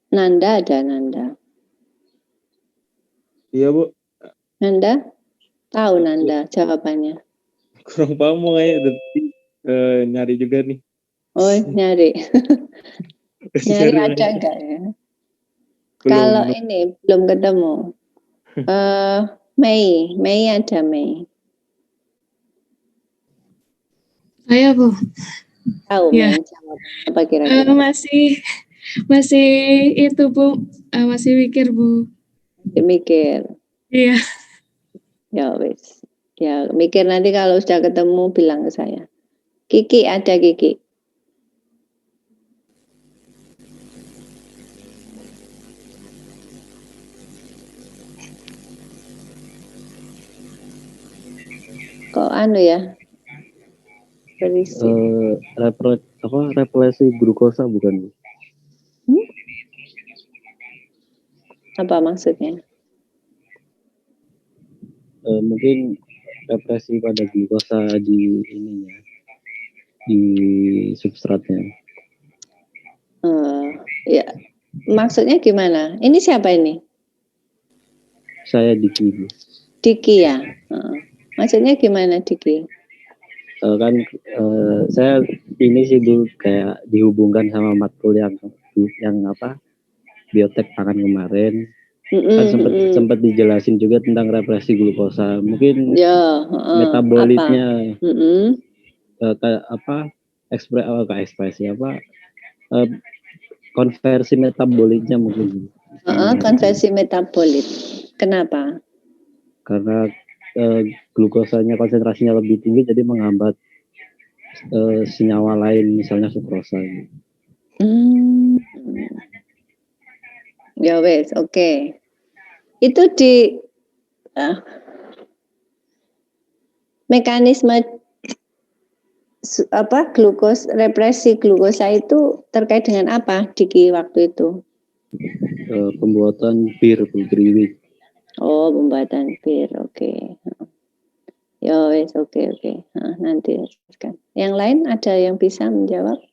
Nanda ada Nanda. Iya, Bu. Nanda? Tahu Nanda jawabannya? Kurang paham mau kayak nyari juga nih. Oh, nyari. Nyari ada lagi. enggak ya? Belum. Kalau ini belum ketemu. Mei ada Mei. Saya, Bu. Tahu Ya. Mei jawabannya apa kira-kira? Masih itu, Bu. Masih mikir, Bu. Mikir. Iya. Ya wis. Ya, mikir nanti kalau sudah ketemu bilang ke saya. Kiki ada Kiki. Kok anu ya? Berisi. Replesi glukosa bukan? Apa maksudnya? Mungkin represi pada glukosa di ininya, di substratnya. Ya, maksudnya gimana? Ini siapa ini? Saya Diki. Diki ya. Maksudnya gimana Diki? Saya ini sih dulu kayak dihubungkan sama matkul yang apa biotek pangan kemarin. Kan sempat dijelasin juga tentang represi glukosa. Mungkin ya, metabolitnya ekspresi konversi metabolitnya mungkin. Konversi metabolit. Kenapa? Karena glukosanya konsentrasinya lebih tinggi jadi menghambat senyawa lain misalnya sukrosa. Ya wes, oke. Itu di mekanisme represi glukosa itu terkait dengan apa Diki waktu itu? Pembuatan bir briwik. Oh, pembuatan bir, oke. Ya wes, oke. Nanti kan. Yang lain ada yang bisa menjawab?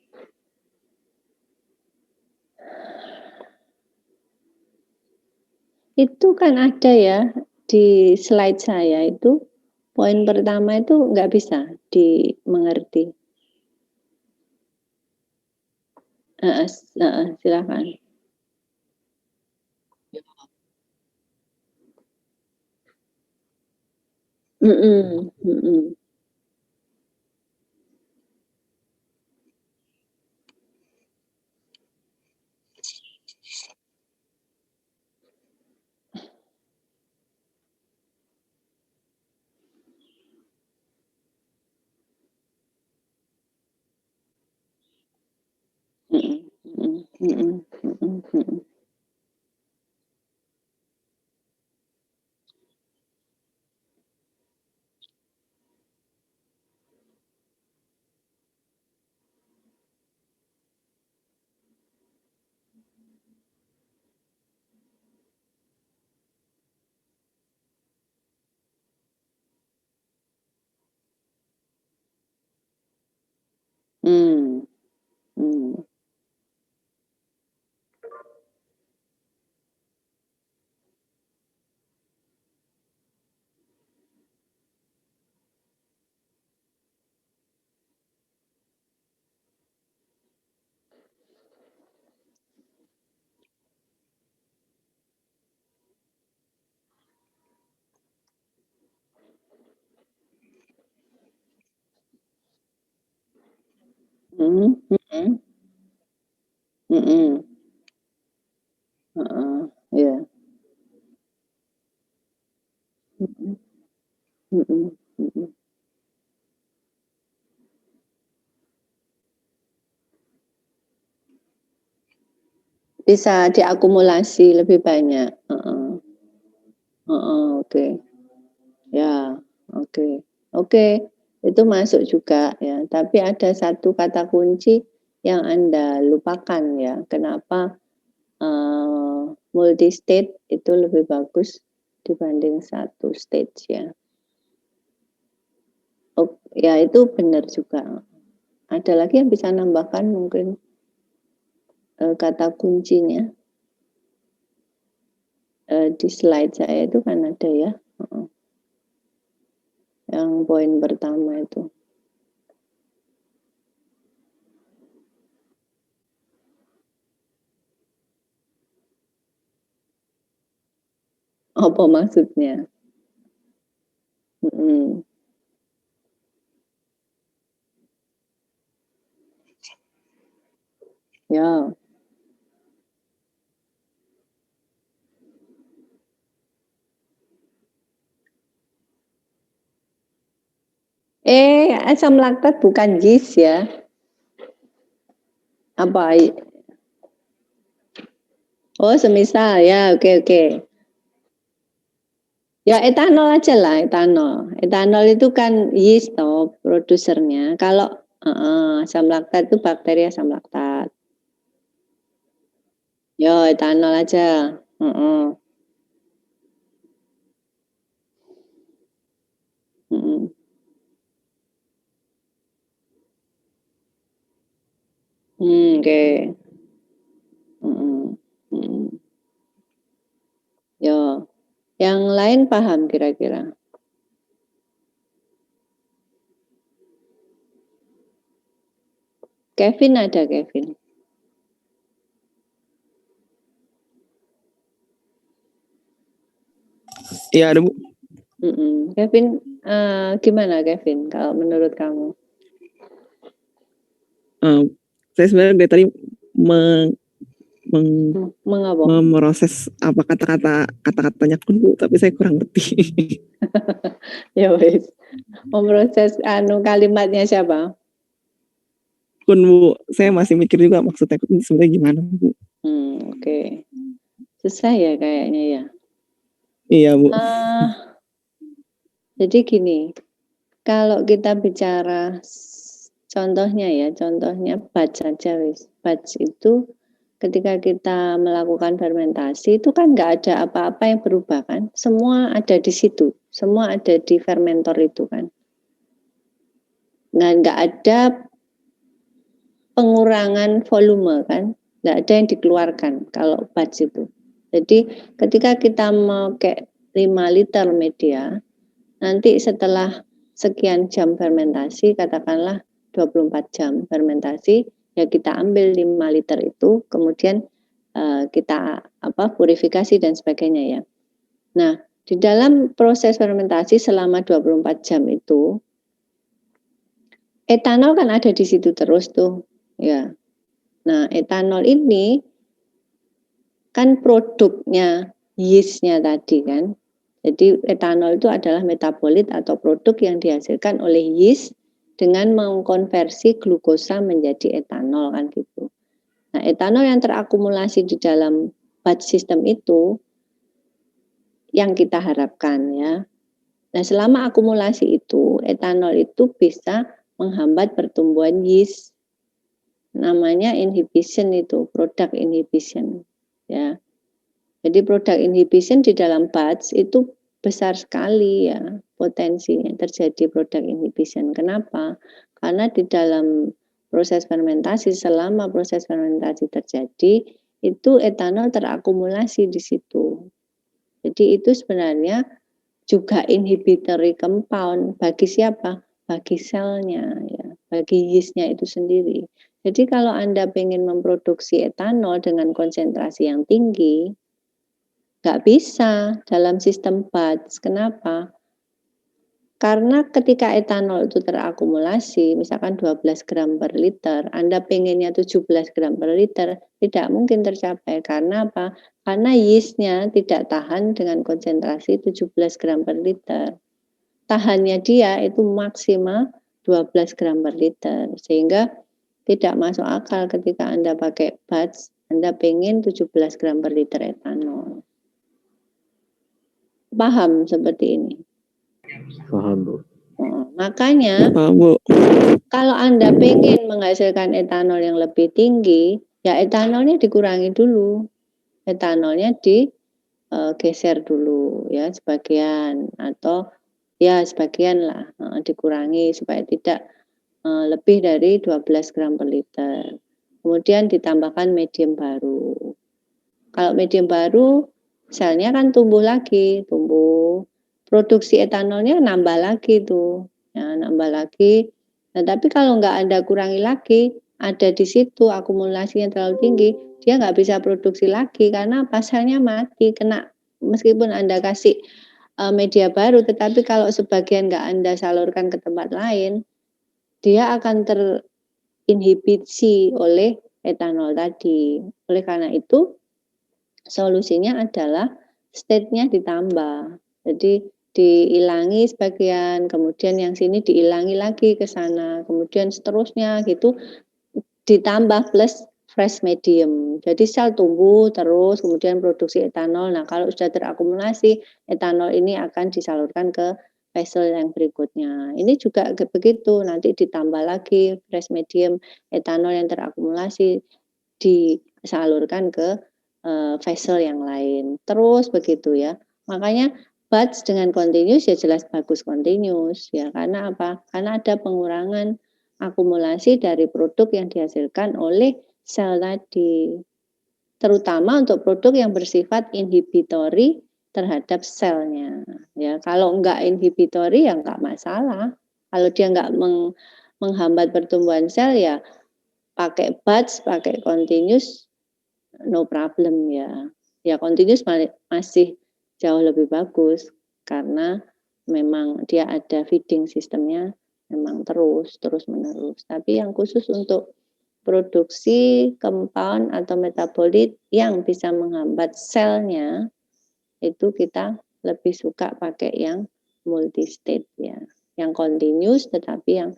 Itu kan ada ya di slide saya itu poin pertama itu nggak bisa dimengerti. Silakan. Ya. Bisa diakumulasi lebih banyak. Oke. Ya, oke. Itu masuk juga ya. Tapi ada satu kata kunci yang Anda lupakan ya. Kenapa multi state itu lebih bagus dibanding satu stage ya. Ya itu benar juga. Ada lagi yang bisa nambahkan mungkin kata kuncinya? di slide saya itu kan ada ya. Yang poin pertama itu. Apa maksudnya? Ya. Asam laktat bukan yeast ya. Apa? Oh, semisal ya, oke. Ya etanol aja lah, etanol. Etanol itu kan yeast toh produsernya. Kalau asam laktat itu bakteri asam laktat. Ya etanol aja. Oke. Ya, yang lain paham kira-kira? Kevin ada, Kevin? Iya ada Bu. Kevin, gimana Kevin kalau menurut kamu? Saya sebenarnya dari tadi memproses apa kata-katanya Kun Bu, tapi saya kurang ngerti. Ya wes, memproses kalimatnya siapa? Kun Bu, saya masih mikir juga maksudnya Kun sebenarnya gimana Bu. Oke. Susah ya kayaknya ya. Iya Bu. Jadi gini, kalau kita bicara contohnya batch saja wes. Batch itu ketika kita melakukan fermentasi itu kan nggak ada apa-apa yang berubah kan, semua ada di situ, semua ada di fermentor itu kan. Nggak ada pengurangan volume kan, nggak ada yang dikeluarkan kalau batch itu. Jadi ketika kita pakai 5 liter media, nanti setelah sekian jam fermentasi, katakanlah 24 jam fermentasi, ya kita ambil 5 liter itu, kemudian kita purifikasi dan sebagainya ya. Nah, di dalam proses fermentasi selama 24 jam itu, etanol kan ada di situ terus tuh, ya. Nah, etanol ini kan produknya yeastnya tadi kan. Jadi etanol itu adalah metabolit atau produk yang dihasilkan oleh yeast dengan mengkonversi glukosa menjadi etanol kan gitu. Nah, etanol yang terakumulasi di dalam batch system itu yang kita harapkan ya. Nah, selama akumulasi itu, etanol itu bisa menghambat pertumbuhan yeast. Namanya inhibition itu, product inhibition ya. Jadi product inhibition di dalam batch itu besar sekali ya potensinya terjadi product inhibition. Kenapa? Karena di dalam proses fermentasi, selama proses fermentasi terjadi, itu etanol terakumulasi di situ. Jadi itu sebenarnya juga inhibitory compound bagi siapa? Bagi selnya ya, bagi yeastnya itu sendiri. Jadi kalau Anda ingin memproduksi etanol dengan konsentrasi yang tinggi, nggak bisa dalam sistem batch. Kenapa? Karena ketika etanol itu terakumulasi, misalkan 12 gram per liter, Anda pengennya 17 gram per liter, tidak mungkin tercapai. Karena apa? Karena yeastnya tidak tahan dengan konsentrasi 17 gram per liter. Tahannya dia itu maksimal 12 gram per liter. Sehingga tidak masuk akal ketika Anda pakai batch, Anda pengen 17 gram per liter etanol. Paham seperti ini? Paham Bu. Makanya kalau Anda pengen menghasilkan etanol yang lebih tinggi, ya etanolnya dikurangi dulu. Etanolnya digeser dulu ya sebagian, atau ya sebagian lah dikurangi supaya tidak lebih dari 12 gram per liter. Kemudian ditambahkan medium baru. Kalau medium baru selnya kan tumbuh lagi, produksi etanolnya nambah lagi tuh, ya nambah lagi. Nah, tapi kalau nggak Anda kurangi lagi, ada di situ akumulasinya terlalu tinggi, dia nggak bisa produksi lagi karena selnya mati, kena meskipun Anda kasih media baru, tetapi kalau sebagian nggak Anda salurkan ke tempat lain, dia akan terinhibisi oleh etanol tadi. Oleh karena itu, solusinya adalah state-nya ditambah. Jadi diilangi sebagian, kemudian yang sini diilangi lagi ke sana, kemudian seterusnya gitu ditambah plus fresh medium. Jadi sel tumbuh terus, kemudian produksi etanol. Nah, kalau sudah terakumulasi, etanol ini akan disalurkan ke vessel yang berikutnya. Ini juga begitu, nanti ditambah lagi fresh medium etanol yang terakumulasi disalurkan ke vessel yang lain. Terus begitu ya. Makanya batch dengan continuous ya jelas bagus continuous ya. Karena apa? Karena ada pengurangan akumulasi dari produk yang dihasilkan oleh sel tadi. Terutama untuk produk yang bersifat inhibitory terhadap selnya. Ya, kalau enggak inhibitory ya enggak masalah. Kalau dia enggak menghambat pertumbuhan sel ya pakai batch, pakai continuous no problem ya. Ya continuous masih jauh lebih bagus karena memang dia ada feeding sistemnya memang terus menerus. Tapi yang khusus untuk produksi compound atau metabolit yang bisa menghambat selnya itu kita lebih suka pakai yang multi state ya. Yang continuous tetapi yang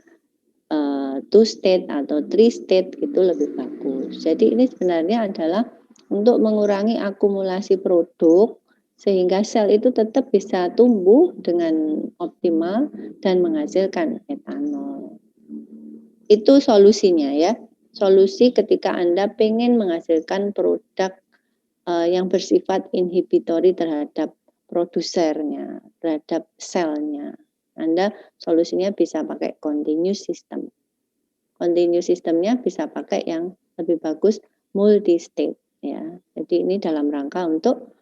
two state atau three state itu lebih bagus. Jadi ini sebenarnya adalah untuk mengurangi akumulasi produk sehingga sel itu tetap bisa tumbuh dengan optimal dan menghasilkan etanol. Itu solusinya ya. Solusi ketika Anda pengen menghasilkan produk yang bersifat inhibitory terhadap produsernya, terhadap selnya. Anda solusinya bisa pakai continuous system. Continuous systemnya bisa pakai yang lebih bagus multi state ya. Jadi ini dalam rangka untuk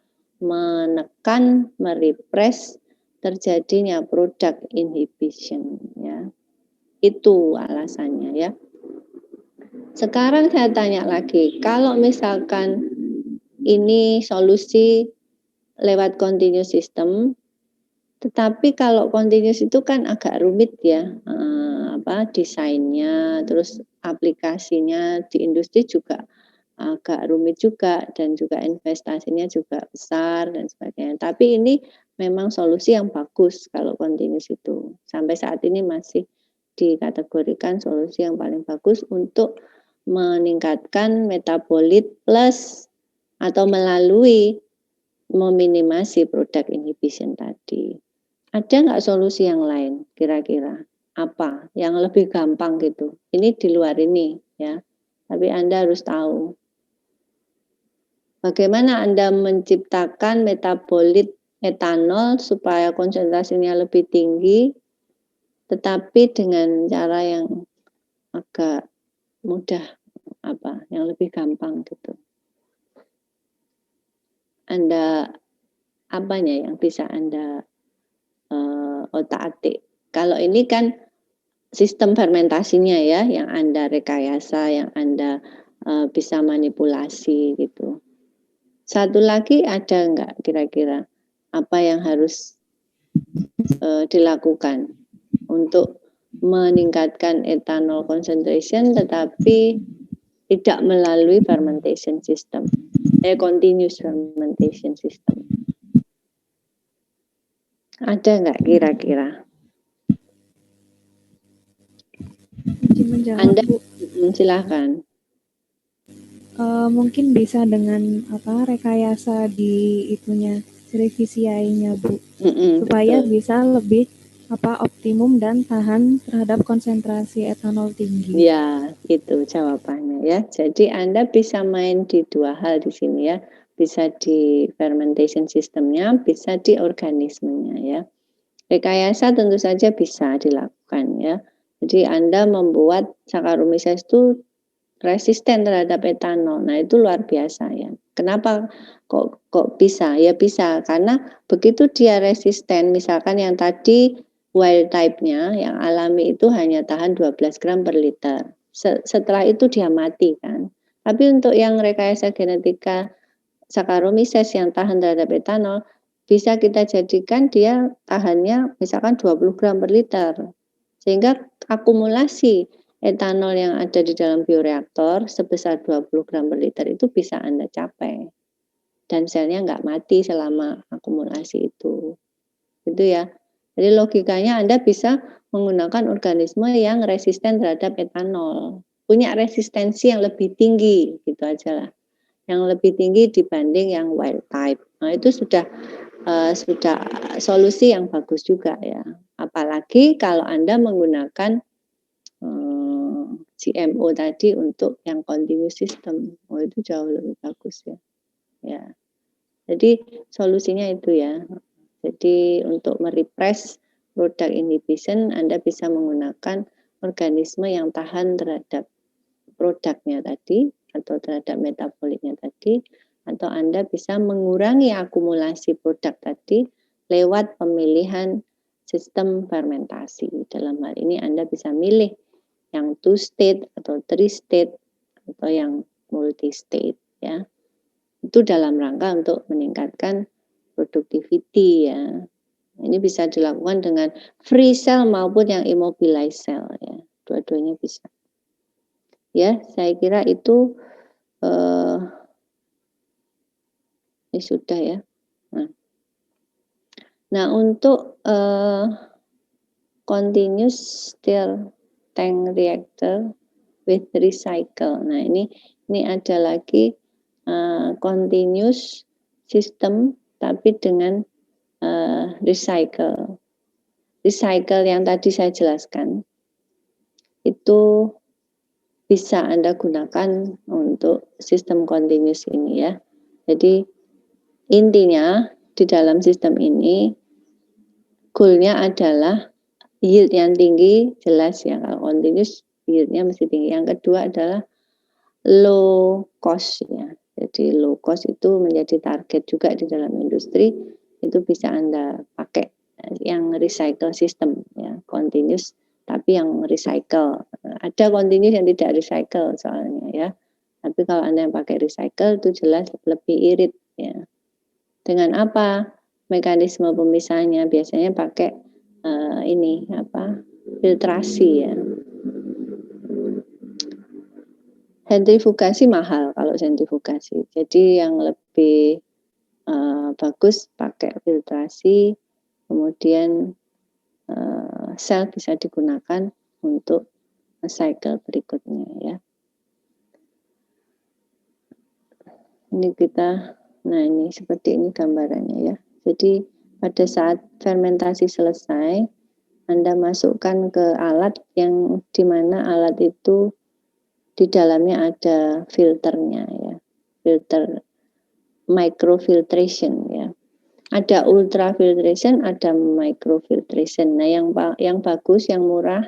menekan, merepress terjadinya product inhibition ya. Itu alasannya ya. Sekarang saya tanya lagi, kalau misalkan ini solusi lewat continuous system, tetapi kalau continuous itu kan agak rumit ya, desainnya, terus aplikasinya di industri juga agak rumit juga dan juga investasinya juga besar dan sebagainya. Tapi ini memang solusi yang bagus kalau continuous itu. Sampai saat ini masih dikategorikan solusi yang paling bagus untuk meningkatkan metabolit plus atau melalui meminimasi product inhibition tadi. Ada nggak solusi yang lain kira-kira? Apa yang lebih gampang gitu? Ini di luar ini ya. Tapi Anda harus tahu bagaimana Anda menciptakan metabolit etanol supaya konsentrasinya lebih tinggi, tetapi dengan cara yang agak mudah, yang lebih gampang gitu. Anda apanya yang bisa Anda otak-atik? Kalau ini kan sistem fermentasinya ya, yang Anda rekayasa, yang Anda bisa manipulasi gitu. Satu lagi ada enggak kira-kira apa yang harus dilakukan untuk meningkatkan ethanol concentration tetapi tidak melalui fermentation system, continuous fermentation system. Ada enggak kira-kira? Menjawab, Anda Bu. Silakan. Mungkin bisa dengan rekayasa di itunya, revisi-nya Bu, supaya betul. bisa lebih optimum dan tahan terhadap konsentrasi etanol tinggi. Ya, itu jawabannya ya. Jadi Anda bisa main di dua hal di sini ya. Bisa di fermentation systemnya, bisa di organismenya ya. Rekayasa tentu saja bisa dilakukan ya. Jadi Anda membuat Saccharomyces itu resisten terhadap etanol. Nah, itu luar biasa ya. Kenapa kok bisa? Ya bisa karena begitu dia resisten, misalkan yang tadi wild type-nya yang alami itu hanya tahan 12 gram per liter. Setelah itu dia mati kan. Tapi untuk yang rekayasa genetika Saccharomyces yang tahan terhadap etanol, bisa kita jadikan dia tahannya misalkan 20 gram per liter. Sehingga akumulasi etanol yang ada di dalam bioreaktor sebesar 20 gram per liter itu bisa Anda capai. Dan selnya nggak mati selama akumulasi itu. Gitu ya. Jadi logikanya Anda bisa menggunakan organisme yang resisten terhadap etanol. Punya resistensi yang lebih tinggi, gitu aja lah. Yang lebih tinggi dibanding yang wild type. Nah, itu sudah solusi yang bagus juga ya. Apalagi kalau Anda menggunakan GMO tadi untuk yang continuous system. Oh, itu jauh lebih bagus ya. Ya. Jadi solusinya itu ya. Jadi untuk merepress product inhibition Anda bisa menggunakan organisme yang tahan terhadap produknya tadi atau terhadap metaboliknya tadi, atau Anda bisa mengurangi akumulasi produk tadi lewat pemilihan sistem fermentasi. Dalam hal ini Anda bisa milih yang 2 state atau 3 state atau yang multi state ya. Itu dalam rangka untuk meningkatkan productivity ya. Ini bisa dilakukan dengan free cell maupun yang immobilized cell ya. Dua-duanya bisa. Ya, saya kira itu ini sudah ya. Nah untuk continuous stir tank reactor with recycle. Nah ini ada lagi continuous system tapi dengan recycle. Recycle yang tadi saya jelaskan itu bisa Anda gunakan untuk sistem continuous ini ya. Jadi intinya di dalam sistem ini goalnya adalah yield yang tinggi, jelas ya, kalau continuous yieldnya mesti tinggi. Yang kedua adalah low cost ya. Jadi low cost itu menjadi target juga di dalam industri. Itu bisa Anda pakai yang recycle system ya, continuous tapi yang recycle. Ada continuous yang tidak recycle soalnya ya. Tapi kalau Anda yang pakai recycle itu jelas lebih irit ya. Dengan apa mekanisme pemisahannya? Biasanya pakai filtrasi ya. Sentrifugasi mahal kalau sentrifugasi. Jadi yang lebih bagus pakai filtrasi, kemudian sel bisa digunakan untuk cycle berikutnya ya. Ini ini seperti ini gambarannya ya. Jadi pada saat fermentasi selesai, Anda masukkan ke alat yang dimana alat itu di dalamnya ada filternya ya, filter microfiltration ya. Ada ultrafiltration, ada microfiltration. Nah, yang bagus, yang murah,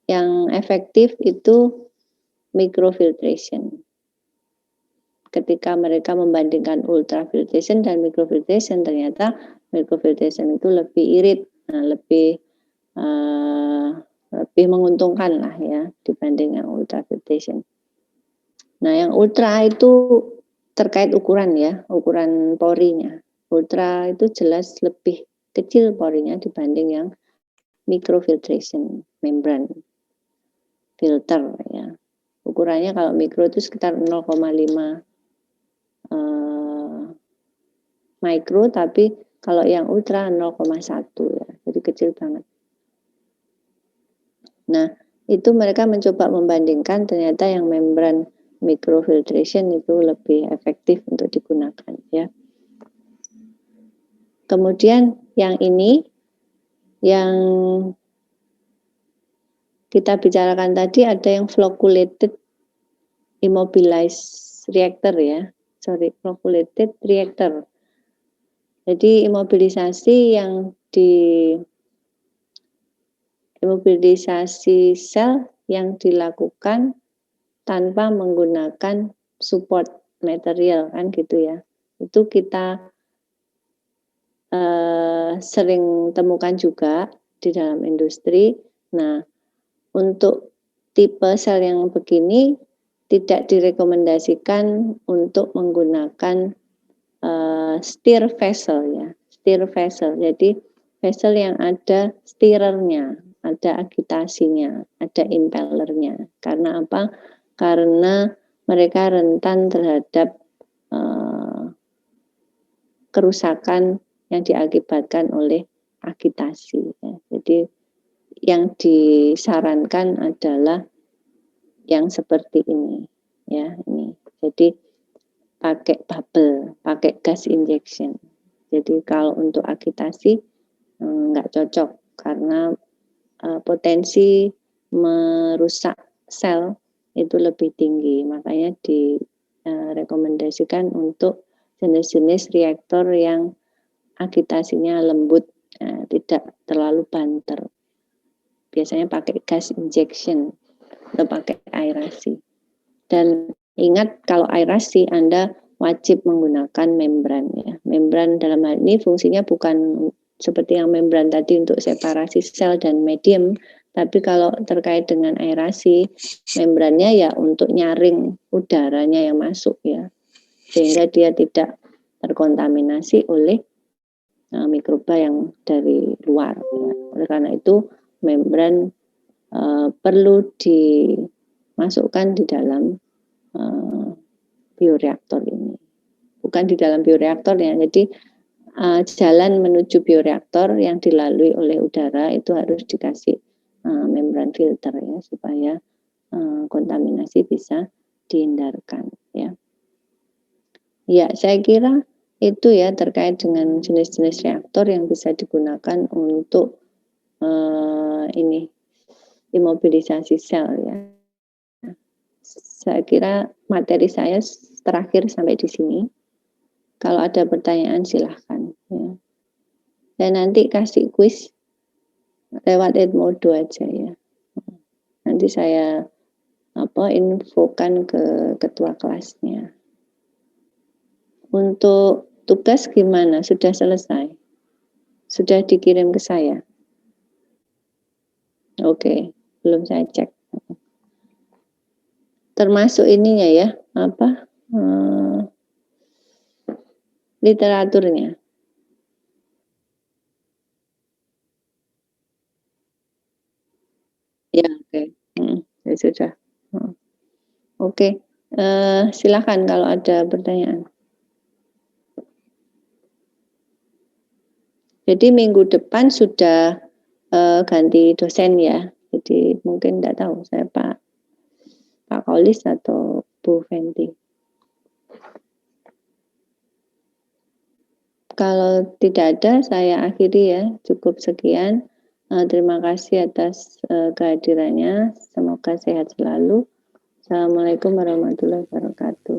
yang efektif itu microfiltration. Ketika mereka membandingkan ultrafiltration dan microfiltration, ternyata microfiltration itu lebih irit, lebih menguntungkan lah ya dibanding yang ultrafiltration. Nah, yang ultra itu terkait ukuran ya, ukuran porinya. Ultra itu jelas lebih kecil porinya dibanding yang microfiltration membrane filter ya. Ukurannya kalau mikro itu sekitar 0,5 mikro, tapi kalau yang ultra 0,1 ya, jadi kecil banget. Nah, itu mereka mencoba membandingkan, ternyata yang membran microfiltration itu lebih efektif untuk digunakan ya. Kemudian yang ini, yang kita bicarakan tadi ada yang flocculated immobilized reactor ya. Flocculated reactor. Jadi imobilisasi sel yang dilakukan tanpa menggunakan support material kan gitu ya. Itu kita sering temukan juga di dalam industri. Nah, untuk tipe sel yang begini tidak direkomendasikan untuk menggunakan stir vessel ya. Stir vessel. Jadi vessel yang ada stirrernya, ada agitasinya, ada impellernya. Karena apa? Karena mereka rentan terhadap kerusakan yang diakibatkan oleh agitasi. Ya. Jadi yang disarankan adalah yang seperti ini, ya ini. Jadi pakai bubble, pakai gas injection. Jadi kalau untuk agitasi nggak cocok karena potensi merusak sel itu lebih tinggi. Makanya direkomendasikan untuk jenis-jenis reaktor yang agitasinya lembut, tidak terlalu banter. Biasanya pakai gas injection atau pakai aerasi. Dan ingat kalau aerasi Anda wajib menggunakan membran ya. Membran dalam hal ini fungsinya bukan seperti yang membran tadi untuk separasi sel dan medium, tapi kalau terkait dengan aerasi, membrannya ya untuk nyaring udaranya yang masuk ya. Sehingga dia tidak terkontaminasi oleh mikroba yang dari luar. Ya. Oleh karena itu membran perlu dimasukkan di dalam bioreaktor ini. Bukan di dalam bioreaktor ya. Jadi jalan menuju bioreaktor yang dilalui oleh udara itu harus dikasih membran filter ya supaya kontaminasi bisa dihindarkan ya. Ya, saya kira itu ya terkait dengan jenis-jenis reaktor yang bisa digunakan untuk imobilisasi sel ya. Saya kira materi saya terakhir sampai di sini. Kalau ada pertanyaan silahkan ya. Saya nanti kasih kuis lewat Edmodo aja ya. Nanti saya infokan ke ketua kelasnya. Untuk tugas gimana? Sudah selesai? Sudah dikirim ke saya? Oke, belum saya cek. Termasuk ininya ya, literaturnya. Ya, oke. Ya sudah. Oke, silakan kalau ada pertanyaan. Jadi minggu depan sudah ganti dosen ya. Jadi mungkin tidak tahu saya Pak Kolis atau Bu Fenty. Kalau tidak ada, saya akhiri ya. Cukup sekian. Terima kasih atas kehadirannya. Semoga sehat selalu. Assalamualaikum warahmatullahi wabarakatuh.